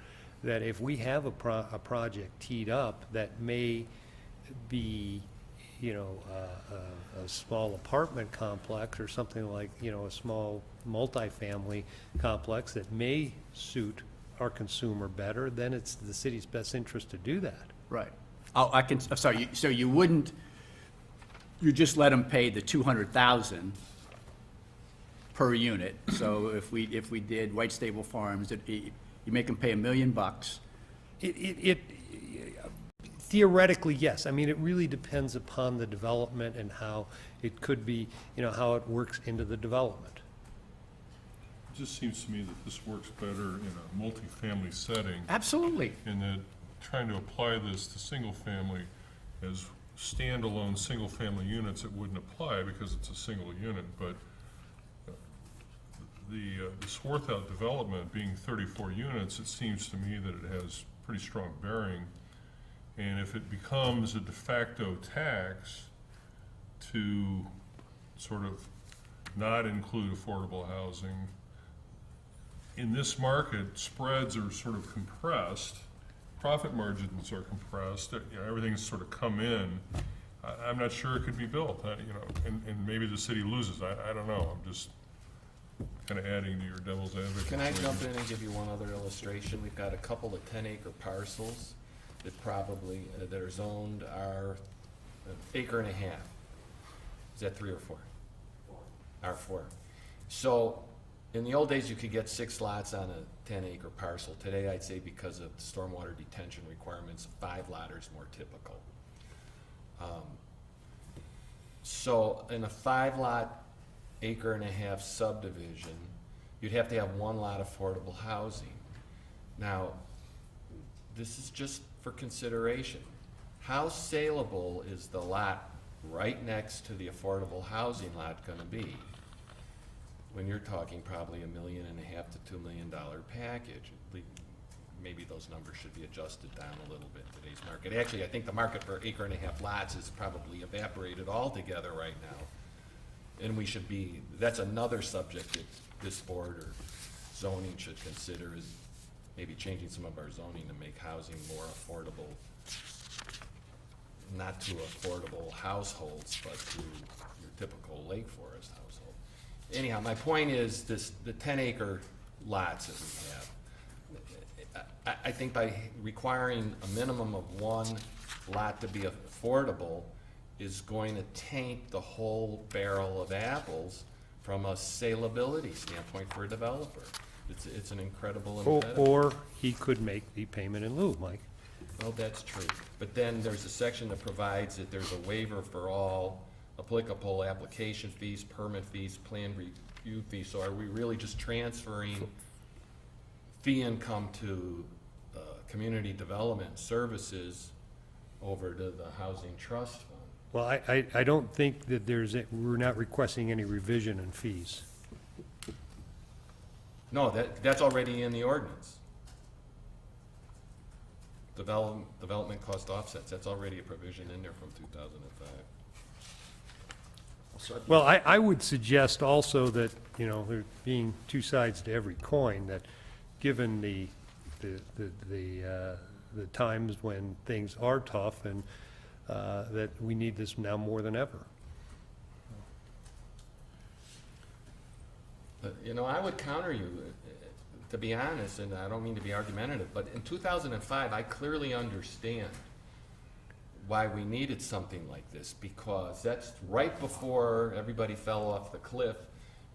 That if we have a project teed up that may be, you know, a small apartment complex or something like, you know, a small multifamily complex that may suit our consumer better, then it's the city's best interest to do that. right. Oh, so you wouldn't, you just let them pay the 200,000 per unit. So if we did White Stable Farms, you make them pay $1 million. It theoretically, yes. I mean, it really depends upon the development and how it could be, you know, how it works into the development. It just seems to me that this works better in a multifamily setting, Absolutely. and that trying to apply this to single-family as standalone single-family units, it wouldn't apply because it's a single unit, but the Swarthout development being 34 units, it seems to me that it has pretty strong bearing. And if it becomes a de facto tax to sort of not include affordable housing, in this market, spreads are sort of compressed, profit margins are compressed, you know, everything's sort of come in. I'm not sure it could be built, you know, and maybe the city loses. I don't know. I'm just kind of adding to your devil's advocate. Can I jump in and give you one other illustration? We've got a couple of 10-acre parcels that probably, that are zoned are an acre and a half. Is that 3 or 4? R4. So, in the old days, you could get 6 lots on a 10-acre parcel. Today, I'd say because of stormwater detention requirements, 5 lotter is more typical. So, in a 5-lot, acre and a half subdivision, you'd have to have 1 lot affordable housing. Now, this is just for consideration. How saleable is the lot right next to the affordable housing lot gonna be? When you're talking probably $1.5 million to $2 million package. Maybe those numbers should be adjusted down a little bit in today's market. Actually, I think the market for acre and a half lots is probably evaporated altogether right now. And we should be, that's another subject that this board or zoning should consider, is maybe changing some of our zoning to make housing more affordable, not to affordable households, but to your typical Lake Forest household. Anyhow, my point is this, the 10-acre lots that we have, I think by requiring a minimum of 1 lot to be affordable is going to taint the whole barrel of apples from a saleability standpoint for a developer. It's an incredible impediment. Or he could make the payment in lieu, Mike. Well, that's true. But then there's a section that provides that there's a waiver for all applicable application fees, permit fees, plan review fees. So are we really just transferring fee income to community development services over to the housing trust fund? Well, I don't think that we're not requesting any revision in fees. No, that's already in the ordinance. Development cost offsets, that's already a provision in there from 2005. Well, I would suggest also that, you know, there being 2 sides to every coin, that given the times when things are tough, and that we need this now more than ever. But, you know, I would counter you, to be honest, and I don't mean to be argumentative, but in 2005, I clearly understand why we needed something like this, because that's right before everybody fell off the cliff,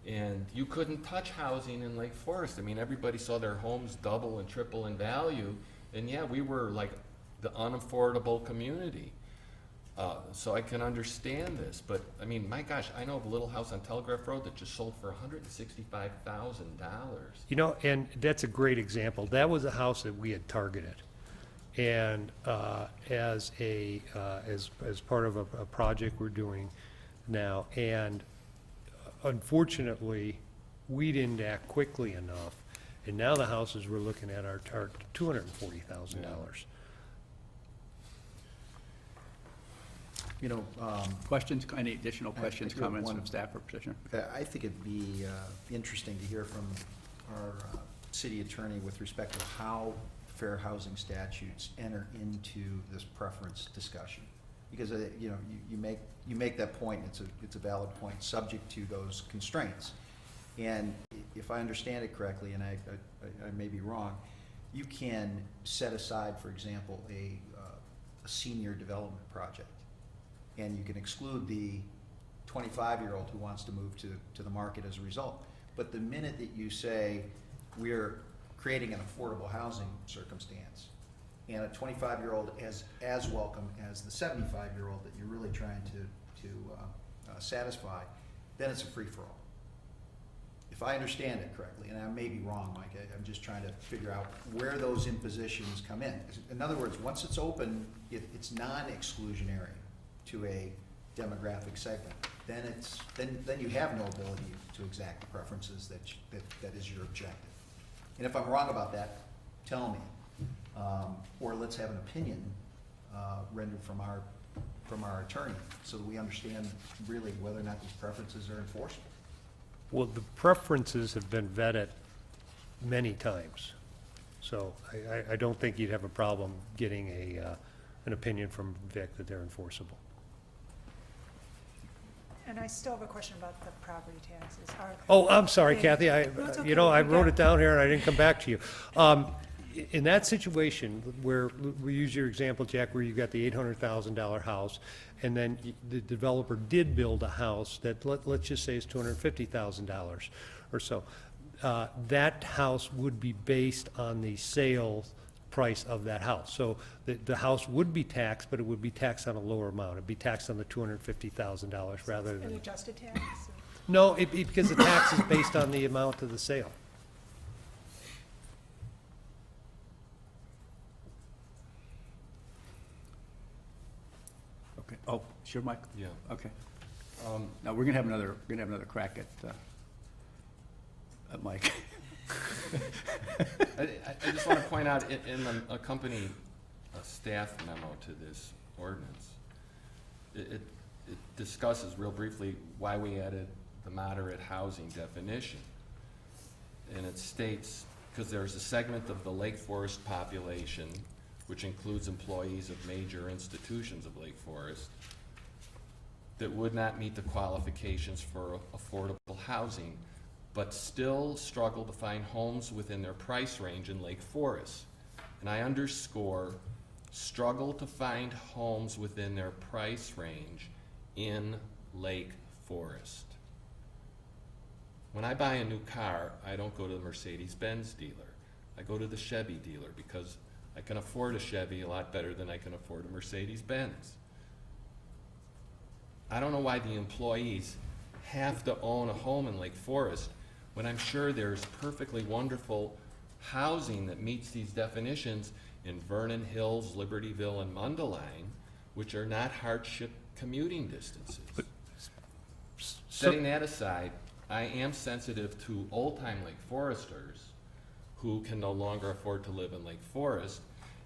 and you couldn't touch housing in Lake Forest. I mean, everybody saw their homes double and triple in value, and yeah, we were like the unaffordable community. So I can understand this, but I mean, my gosh, I know of a little house on Telegraph Road that just sold for $165,000. You know, and that's a great example. That was a house that we had targeted. And as part of a project we're doing now, and unfortunately, we didn't act quickly enough. And now the houses we're looking at are $240,000. You know, Questions, any additional I questions, do have comments one. from staff or petitioner? I think it'd be interesting to hear from our city attorney with respect to how fair housing statutes enter into this preference discussion. Because, you know, you make that point, it's a valid point, subject to those constraints. And if I understand it correctly, and I may be wrong, you can set aside, for example, a senior development project. And you can exclude the 25-year-old who wants to move to the market as a result. But the minute that you say we're creating an affordable housing circumstance, and a 25-year-old as welcome as the 75-year-old that you're really trying to satisfy, then it's a free-for-all. If I understand it correctly, and I may be wrong, Mike, I'm just trying to figure out where those impositions come in. In other words, once it's open, it's non-exclusionary to a demographic segment. Then you have no ability to exact the preferences that is your objective. And if I'm wrong about that, tell me, or let's have an opinion rendered from our attorney, so that we understand really whether or not these preferences are enforceable. Well, the preferences have been vetted many times. So I don't think you'd have a problem getting an opinion from Vic that they're enforceable. And I still have a question about the property taxes. Oh, I'm sorry, Kathy, No, it's okay. you know, I We wrote got- it down here and I didn't come back to you. In that situation, where, we use your example, Jack, where you got the $800,000 house, and then the developer did build a house that, let's just say is $250,000 or so, that house would be based on the sale price of that house. So the house would be taxed, but it would be taxed on a lower amount. It'd be taxed on the $250,000 rather An than, adjusted tax? no, because the tax is based on the amount of the sale. Okay, oh, sure, Mike? Yeah. Okay. Now, we're gonna have another crack at Mike. I just want to point out, in the accompanying staff memo to this ordinance, it discusses real briefly why we added the moderate housing definition. And it states, because there's a segment of the Lake Forest population, which includes employees of major institutions of Lake Forest, that would not meet the qualifications for affordable housing, but still struggle to find homes within their price range in Lake Forest. And I underscore, struggle to find homes within their price range in Lake Forest. When I buy a new car, I don't go to the Mercedes-Benz dealer. I go to the Chevy dealer because I can afford a Chevy a lot better than I can afford a Mercedes-Benz. I don't know why the employees have to own a home in Lake Forest when I'm sure there's perfectly wonderful housing that meets these definitions in Vernon Hills, Libertyville, and Mundelein, which are not hardship commuting distances. Setting that aside, I am sensitive to old-time Lake Foresters who can no longer afford to live in Lake Forest,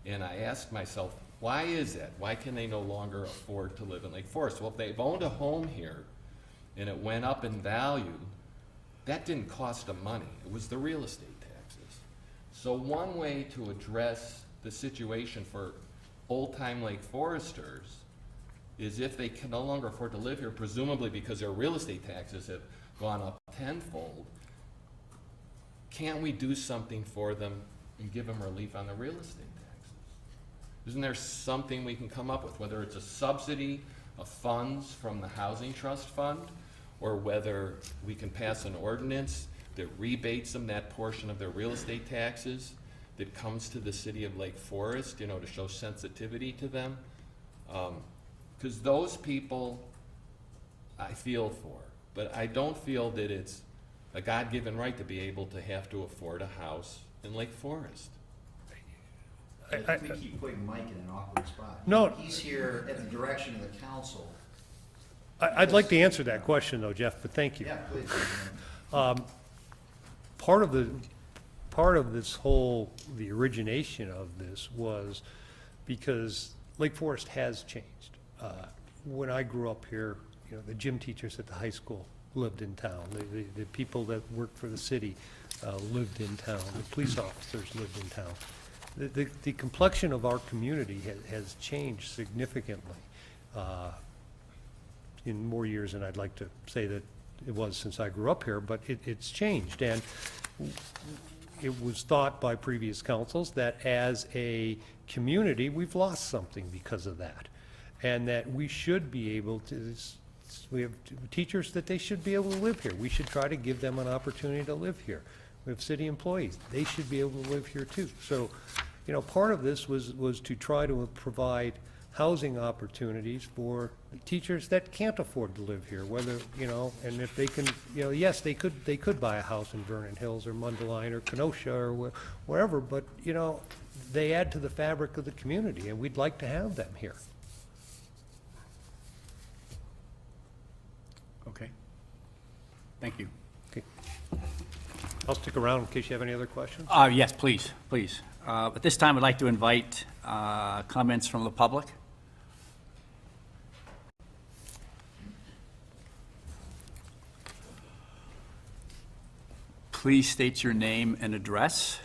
and I ask myself, why is that? Why can they no longer afford to live in Lake Forest? Well, if they've owned a home here and it went up in value, that didn't cost them money. It was the real estate taxes. So one way to address the situation for old-time Lake Foresters is if they can no longer afford to live here, presumably because their real estate taxes have gone up tenfold, can't we do something for them and give them relief on the real estate taxes? Isn't there something we can come up with, whether it's a subsidy of funds from the Housing Trust Fund, or whether we can pass an ordinance that rebates them that portion of their real estate taxes that comes to the city of Lake Forest, you know, to show sensitivity to them? Because those people I feel for, but I don't feel that it's a God-given right to be able to have to afford a house in Lake Forest. We keep putting Mike in an awkward spot. No. He's here at the direction of the council. I'd like to answer that question though, Jeff, but thank you. Yeah, please. Part of this whole, the origination of this was because Lake Forest has changed. When I grew up here, you know, the gym teachers at the high school lived in town. The people that worked for the city lived in town. The police officers lived in town. The complexion of our community has changed significantly in more years than I'd like to say that it was since I grew up here, but it's changed. And it was thought by previous councils that as a community, we've lost something because of that. And that we should be able to, we have teachers that they should be able to live here. We should try to give them an opportunity to live here. We have city employees. They should be able to live here too. So, you know, part of this was to try to provide housing opportunities for teachers that can't afford to live here, whether, you know, and if they can, you know, yes, they could buy a house in Vernon Hills or Mundelein or Kenosha or wherever, but, you know, they add to the fabric of the community, and we'd like to have them here. Okay. Thank you. Okay. I'll stick around in case you have any other questions. Yes, please, please. At this time, I'd like to invite comments from the public. Please state your name and address.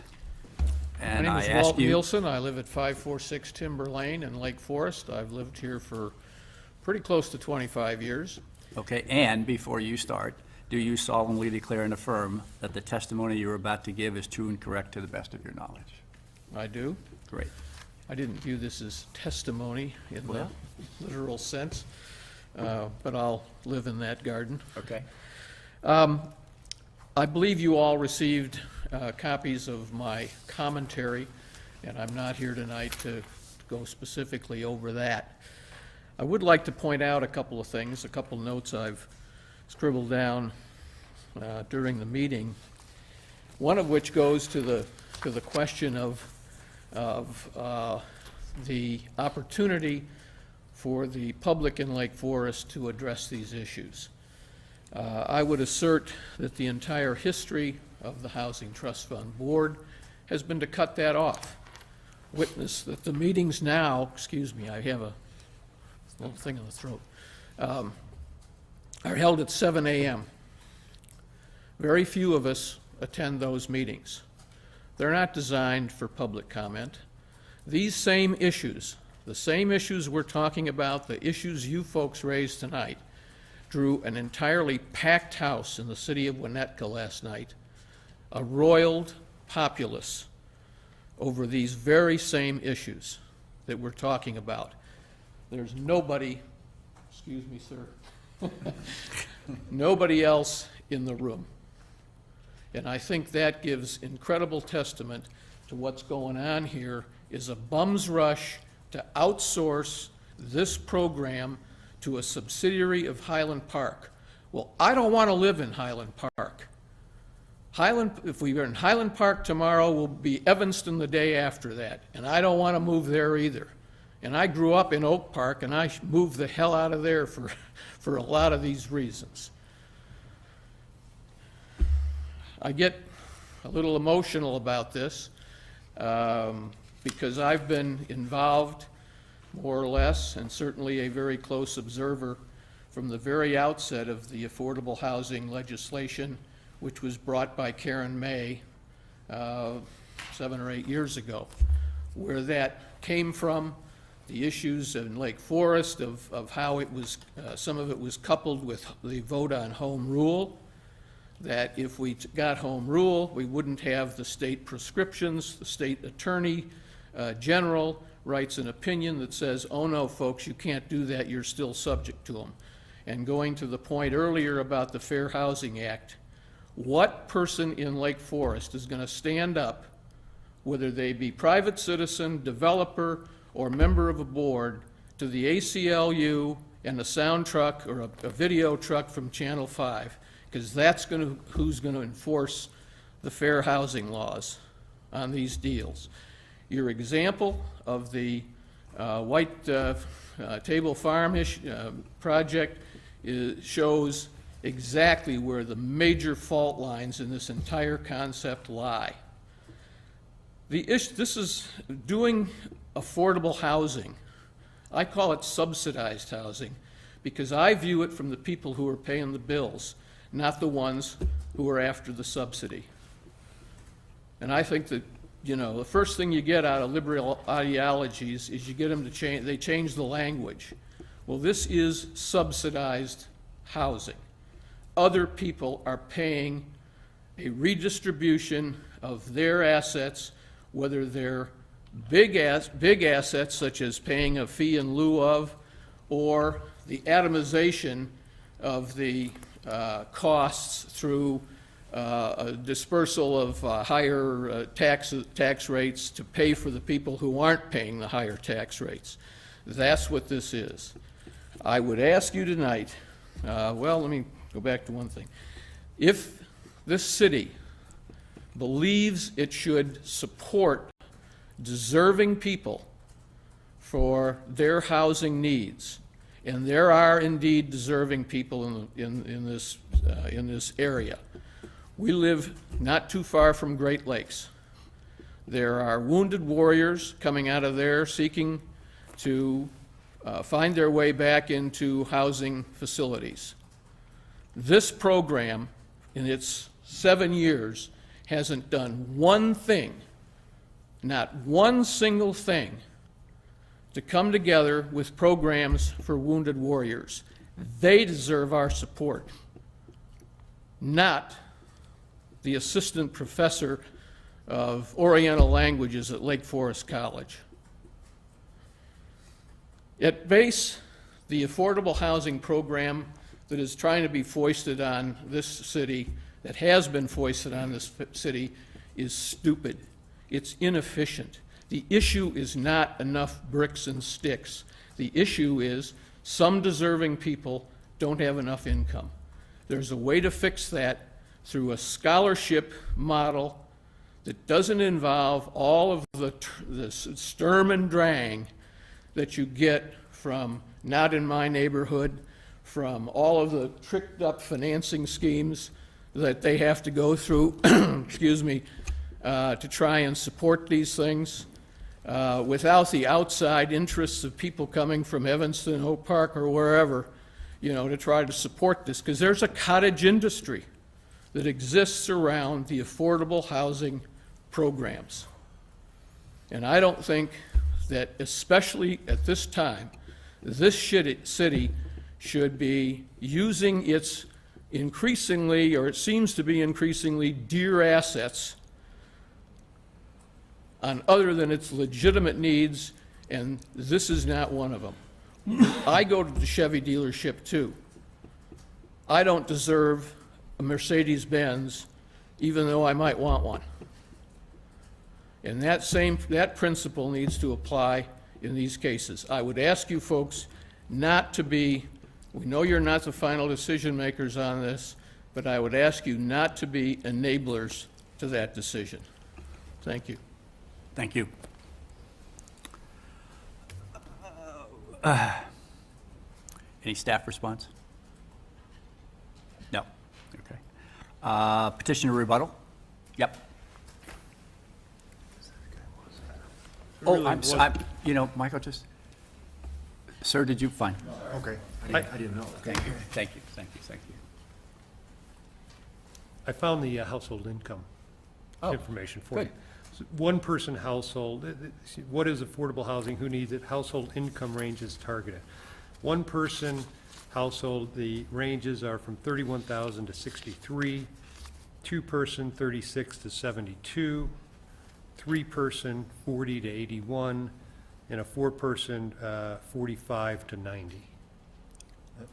And My I name is ask Walt you, Nielsen. I live at 546 Timber Lane in Lake Forest. I've lived here for pretty close to 25 years. okay, and before you start, do you solemnly declare and affirm that the testimony you're about to give is true and correct to the best of your knowledge? I do. Great. I didn't view this as testimony in the Well. literal sense, but I'll live in that garden. Okay. I believe you all received copies of my commentary, and I'm not here tonight to go specifically over that. I would like to point out a couple of things, a couple notes I've scribbled down during the meeting, one of which goes to the question of the opportunity for the public in Lake Forest to address these issues. I would assert that the entire history of the Housing Trust Fund Board has been to cut that off. Witness that the meetings now, excuse me, I have a little thing in the throat, are held at 7 a.m. Very few of us attend those meetings. They're not designed for public comment. These same issues, the same issues we're talking about, the issues you folks raised tonight, drew an entirely packed house in the city of Winnetka last night, a roiled populace over these very same issues that we're talking about. There's nobody, excuse me, sir, nobody else in the room. And I think that gives incredible testament to what's going on here is a bum's rush to outsource this program to a subsidiary of Highland Park. Well, I don't want to live in Highland Park. If we are in Highland Park tomorrow, we'll be Evanston the day after that, and I don't want to move there either. And I grew up in Oak Park, and I moved the hell out of there for a lot of these reasons. I get a little emotional about this because I've been involved, more or less, and certainly a very close observer from the very outset of the affordable housing legislation, which was brought by Karen May 7 or 8 years ago, where that came from, the issues in Lake Forest of how it was, some of it was coupled with the vote on home rule, that if we got home rule, we wouldn't have the state prescriptions, the state attorney general writes an opinion that says, oh no, folks, you can't do that, you're still subject to them. And going to the point earlier about the Fair Housing Act, what person in Lake Forest is going to stand up, whether they be private citizen, developer, or member of a board, to the ACLU and a sound truck or a video truck from Channel 5? Because that's who's going to enforce the fair housing laws on these deals. Your example of the White Table Farm project shows exactly where the major fault lines in this entire concept lie. This is doing affordable housing. I call it subsidized housing because I view it from the people who are paying the bills, not the ones who are after the subsidy. And I think that, you know, the first thing you get out of liberal ideologies is you get them to change, they change the language. Well, this is subsidized housing. Other people are paying a redistribution of their assets, whether they're big assets such as paying a fee in lieu of, or the atomization of the costs through a dispersal of higher tax rates to pay for the people who aren't paying the higher tax rates. That's what this is. I would ask you tonight, well, let me go back to one thing. If this city believes it should support deserving people for their housing needs, and there are indeed deserving people in this area. We live not too far from Great Lakes. There are wounded warriors coming out of there seeking to find their way back into housing facilities. This program, in its 7 years, hasn't done one thing, not one single thing, to come together with programs for wounded warriors. They deserve our support, not the assistant professor of Oriental languages at Lake Forest College. At base, the affordable housing program that is trying to be foisted on this city, that has been foisted on this city, is stupid. It's inefficient. The issue is not enough bricks and sticks. The issue is some deserving people don't have enough income. There's a way to fix that through a scholarship model that doesn't involve all of the sturm and drang that you get from Not in My Neighborhood, from all of the tricked up financing schemes that they have to go through, excuse me, to try and support these things, without the outside interests of people coming from Evanston, Oak Park, or wherever, you know, to try to support this, because there's a cottage industry that exists around the affordable housing programs. And I don't think that, especially at this time, this city should be using its increasingly, or it seems to be increasingly, dear assets on other than its legitimate needs, and this is not one of them. I go to the Chevy dealership too. I don't deserve a Mercedes-Benz, even though I might want one. And that principle needs to apply in these cases. I would ask you folks not to be, we know you're not the final decision makers on this, but I would ask you not to be enablers to that decision. Thank you. Thank you. Any staff response? No. Okay. Petitioner rebuttal? Yep. Oh, Really you know, Michael, just, sir, did you, fine. Okay, I- I didn't know. Thank you, thank you, thank you, thank you. I found the household income Oh, information for good. you. So one person household, what is affordable housing, who needs it, household income ranges targeted. One person household, the ranges are from 31,000 to 63, two-person 36 to 72, three-person 40 to 81, and a four-person, 45 to 90.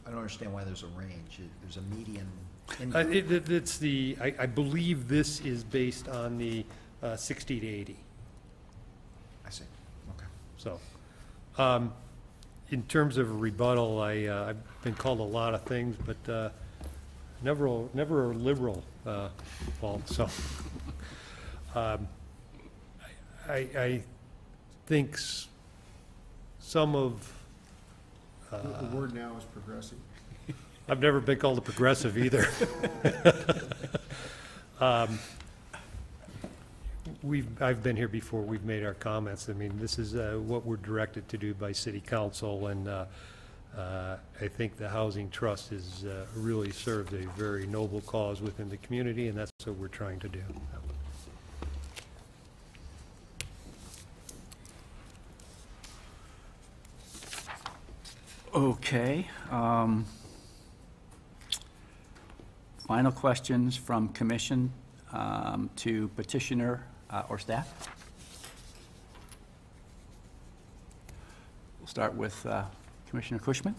I don't understand why there's a range. There's a median Uh, income. It's the, I believe this is based on the 60 to 80. I see, okay. So, in terms of a rebuttal, I've been called a lot of things, but never a liberal, Paul, so. I think some of, The word now is progressive. I've never been called a progressive either. I've been here before, we've made our comments. I mean, this is what we're directed to do by city council, and I think the Housing Trust has really served a very noble cause within the community, and that's what we're trying to do. Okay. Final questions from commission to petitioner or staff? We'll start with Commissioner Cushman.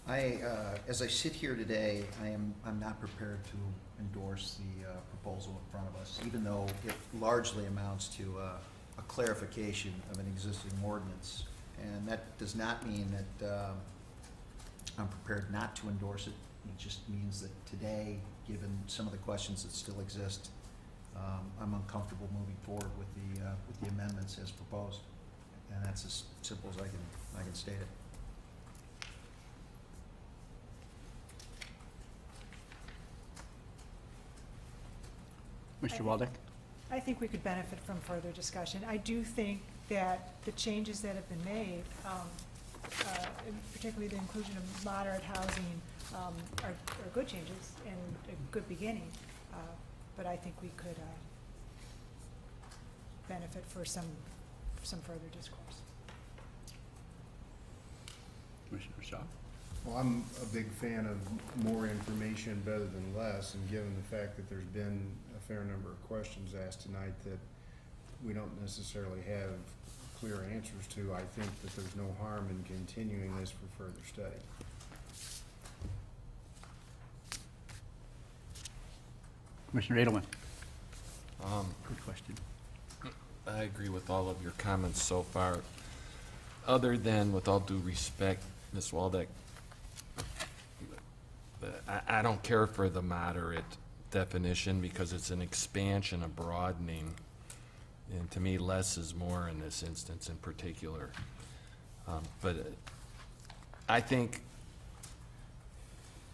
As I sit here today, I'm not prepared to endorse the proposal in front of us, even though it largely amounts to a clarification of an existing ordinance. And that does not mean that I'm prepared not to endorse it. It just means that today, given some of the questions that still exist, I'm uncomfortable moving forward with the amendments as proposed. And that's as simple as I can state it. Mr. Waldeck? I think we could benefit from further discussion. I do think that the changes that have been made, and particularly the inclusion of moderate housing, are good changes and a good beginning. But I think we could benefit for some further discourse. Commissioner Shaw? Well, I'm a big fan of more information better than less, and given the fact that there's been a fair number of questions asked tonight that we don't necessarily have clear answers to, I think that there's no harm in continuing this for further study. Commissioner Edelman? Good question. I agree with all of your comments so far, other than, with all due respect, Ms. Waldeck, I don't care for the moderate definition because it's an expansion, a broadening, and to me, less is more in this instance in particular. But I think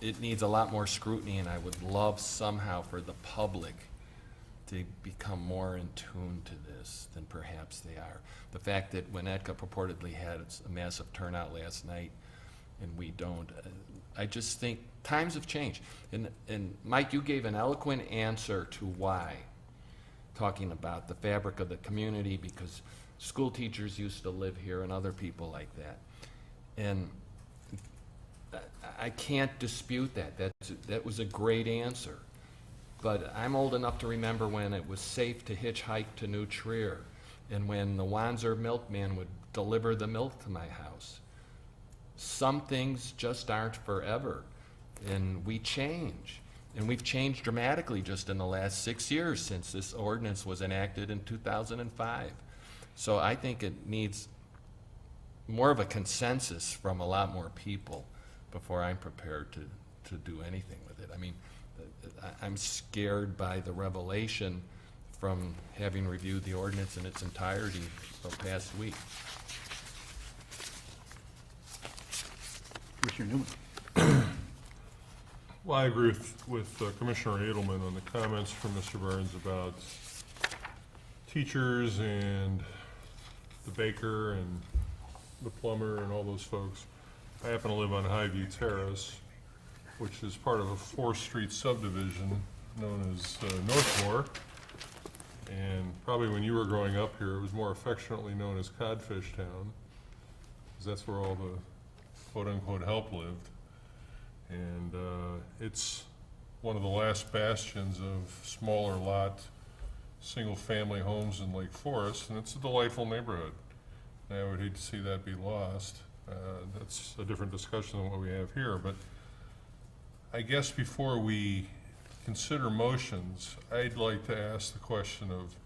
it needs a lot more scrutiny, and I would love somehow for the public to become more in tune to this than perhaps they are. The fact that Winnetka purportedly had a massive turnout last night and we don't, I just think times have changed. And Mike, you gave an eloquent answer to why, talking about the fabric of the community because school teachers used to live here and other people like that. And I can't dispute that. That was a great answer. But I'm old enough to remember when it was safe to hitchhike to New Trier and when the Wanzer milkman would deliver the milk to my house. Some things just aren't forever, and we change. And we've changed dramatically just in the last 6 years since this ordinance was enacted in 2005. So I think it needs more of a consensus from a lot more people before I'm prepared to do anything with it. I mean, I'm scared by the revelation from having reviewed the ordinance in its entirety the past week. Commissioner Newman? Well, I agree with Commissioner Edelman on the comments from Mr. Burns about teachers and the baker and the plumber and all those folks. I happen to live on Highview Terrace, which is part of a 4th Street subdivision known as Northmore. And probably when you were growing up here, it was more affectionately known as Codfish Town, because that's where all the quote-unquote help lived. And it's one of the last bastions of smaller lot single-family homes in Lake Forest, and it's a delightful neighborhood. And I would hate to see that be lost. That's a different discussion than what we have here, but I guess before we consider motions, I'd like to ask the question of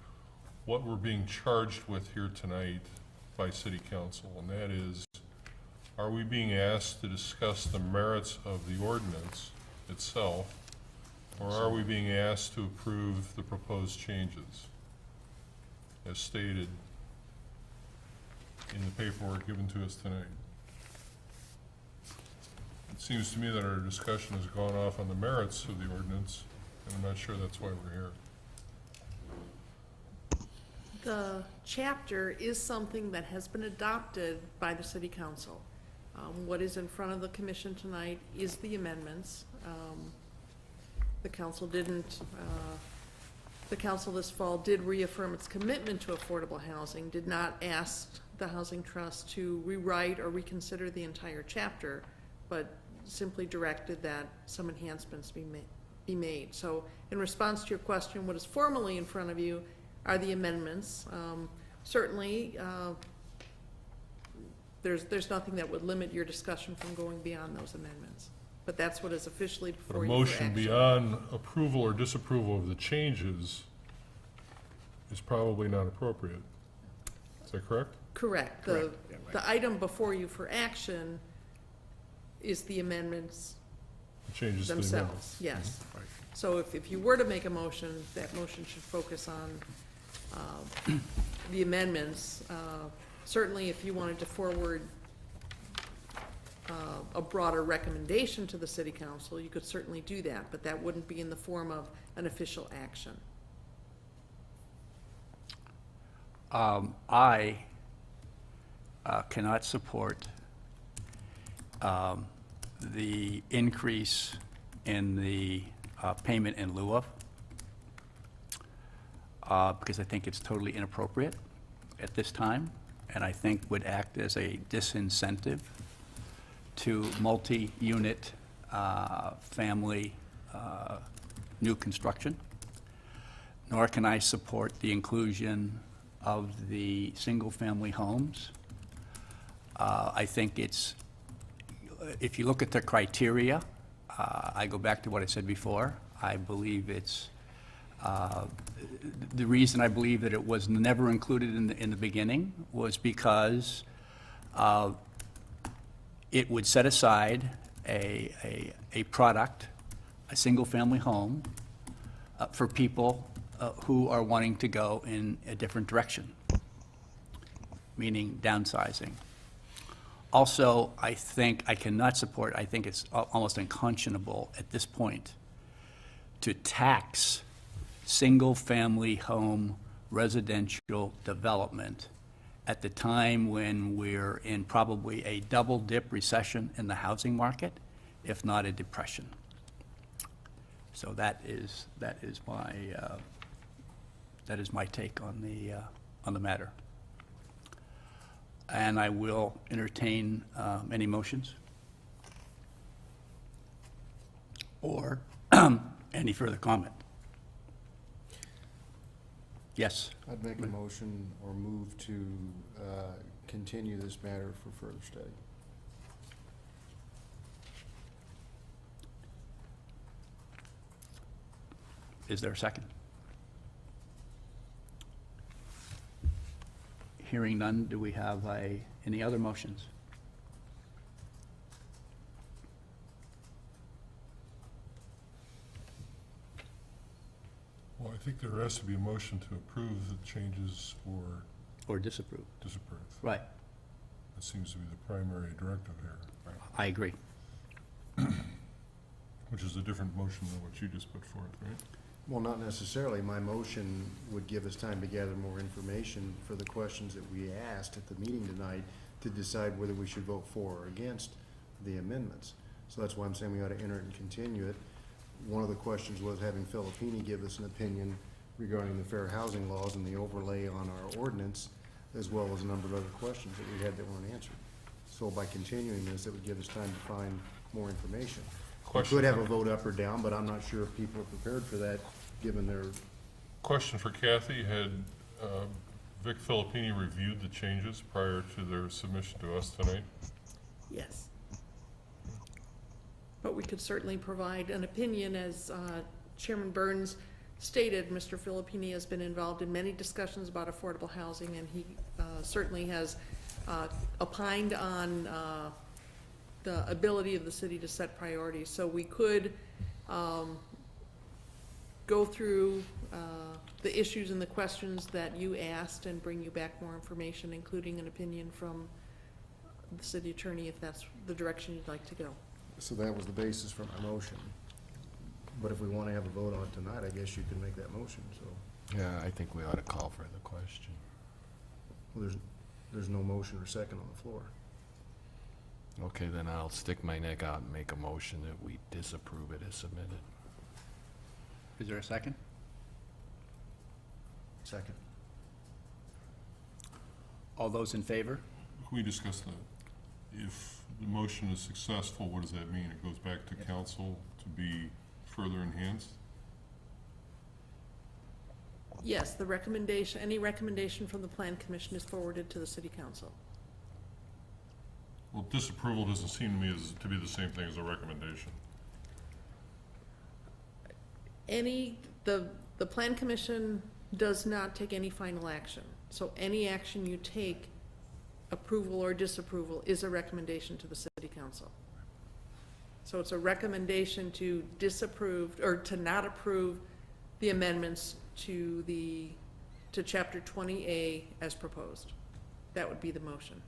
what we're being charged with here tonight by City Council, and that is, are we being asked to discuss the merits of the ordinance itself, or are we being asked to approve the proposed changes as stated in the paperwork given to us tonight? It seems to me that our discussion has gone off on the merits of the ordinance, and I'm not sure that's why we're here. The chapter is something that has been adopted by the city council. What is in front of the commission tonight is the amendments. The council this fall did reaffirm its commitment to affordable housing, did not ask the Housing Trust to rewrite or reconsider the entire chapter, but simply directed that some enhancements be made. So in response to your question, what is formally in front of you are the amendments. Certainly, there's nothing that would limit your discussion from going beyond those amendments. But that's what is officially But before a you for motion action. beyond approval or disapproval of the changes is probably not appropriate. Is that correct? Correct. Correct. Yeah, right. The item before you for action is the amendments The changes to the amendment. themselves, yes. Right. So if you were to make a motion, that motion should focus on the amendments. Certainly, if you wanted to forward a broader recommendation to the city council, you could certainly do that, but that wouldn't be in the form of an official action. I cannot support the increase in the payment in lieu of, because I think it's totally inappropriate at this time, and I think would act as a disincentive to multi-unit family new construction. Nor can I support the inclusion of the single-family homes. I think it's, if you look at the criteria, I go back to what I said before. I believe it's, the reason I believe that it was never included in the beginning was because it would set aside a product, a single-family home, for people who are wanting to go in a different direction, meaning downsizing. Also, I think I cannot support, I think it's almost unconscionable at this point to tax single-family home residential development at the time when we're in probably a double-dip recession in the housing market, if not a depression. So that is my take on the matter. And I will entertain any motions or any further comment. Yes. I'd make a motion or move to continue this matter for further study. Is there a second? Hearing none, do we have any other motions? Well, I think there has to be a motion to approve the changes or Or disapprove? disapprove. Right, That seems to be the primary directive here, I agree. which is a different motion than what you just put forth, right? Well, not necessarily. My motion would give us time to gather more information for the questions that we asked at the meeting tonight to decide whether we should vote for or against the amendments. So that's why I'm saying we ought to enter it and continue it. One of the questions was having Filippini give us an opinion regarding the fair housing laws and the overlay on our ordinance, as well as a number of other questions that we had that weren't answered. So by continuing this, it would give us time to find more information. We Question. could have a vote up or down, but I'm not sure if people are prepared for that, given their Question for Kathy. Had Vic Filippini reviewed the changes prior to their submission to us tonight? Yes. But we could certainly provide an opinion, as Chairman Burns stated. Mr. Filippini has been involved in many discussions about affordable housing, and he certainly has opined on the ability of the city to set priorities. So we could go through the issues and the questions that you asked and bring you back more information, including an opinion from the city attorney, if that's the direction you'd like to go. So that was the basis for my motion. But if we want to have a vote on it tonight, I guess you can make that motion, so. Yeah, I think we ought to call for the question. Well, there's no motion or second on the floor. Okay, then I'll stick my neck out and make a motion that we disapprove it as submitted. Is there a second? Second. All those in favor? Can we discuss that? If the motion is successful, what does that mean? It goes back to council to be further enhanced? Yes, the recommendation, any recommendation from the plan commission is forwarded to the city council. Well, disapproval doesn't seem to me to be the same thing as a recommendation. The plan commission does not take any final action. So any action you take, approval or disapproval, is a recommendation to the city council. So it's a recommendation to disapprove, or to not approve the amendments to chapter 20A as proposed. That would be the motion.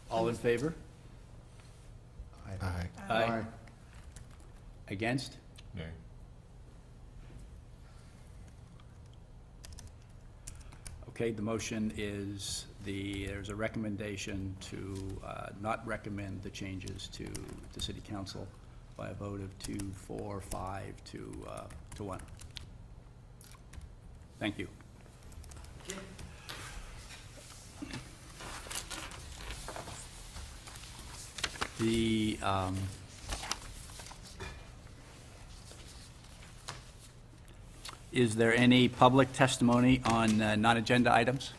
All in favor? Aye. Aye. Against? Nay. Okay, the motion is there's a recommendation to not recommend the changes to the city council by a vote of 2, 4, 5 to 1. Thank you. The, is there any public testimony on non-agenda items?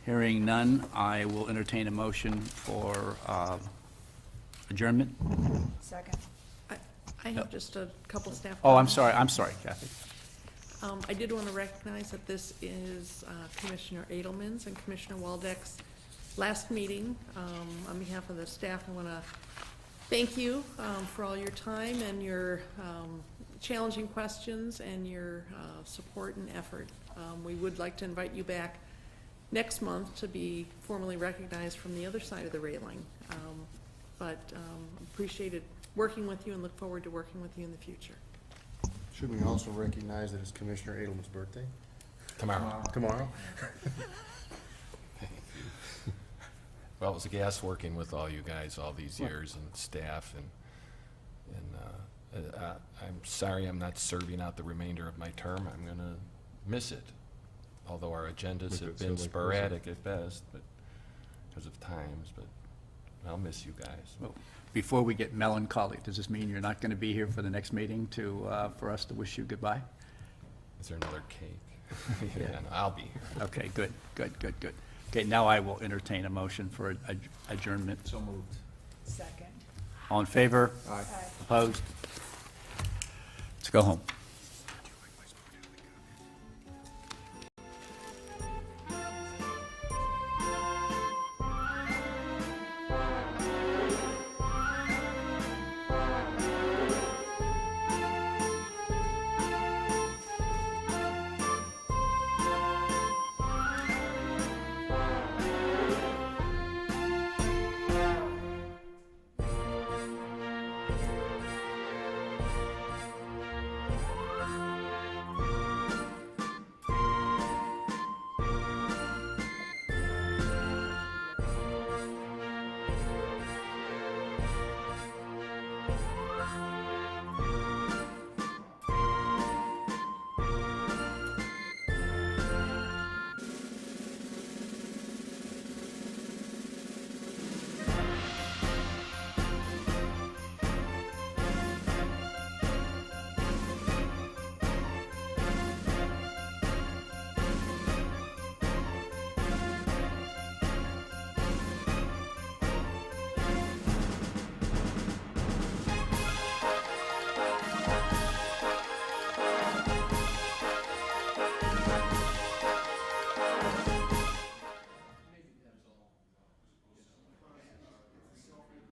Hearing none, I will entertain a motion for adjournment. Second. I have just a couple staff. Oh, I'm comments. sorry, Kathy. I did want to recognize that this is Commissioner Edelman's and Commissioner Waldeck's last meeting. On behalf of the staff, I want to thank you for all your time and your challenging questions and your support and effort. We would like to invite you back next month to be formally recognized from the other side of the railing. But appreciated working with you and look forward to working with you in the future. Should we also recognize that it's Commissioner Edelman's birthday? Tomorrow. Tomorrow? Well, it was a gas working with all you guys all these years and staff, and I'm sorry I'm not serving out the remainder of my term. I'm gonna miss it, although our agendas Make have it been sound like sporadic at best, but because of times, but I'll miss you guys. Well, before we get melancholy, does this mean you're not going to be here for the next meeting for us to wish you goodbye? Is there another cake? Yeah, no, I'll be here. Okay, good. Okay, now I will entertain a motion for adjournment. So moved. Second. All in favor? Aye. Opposed? Let's go home.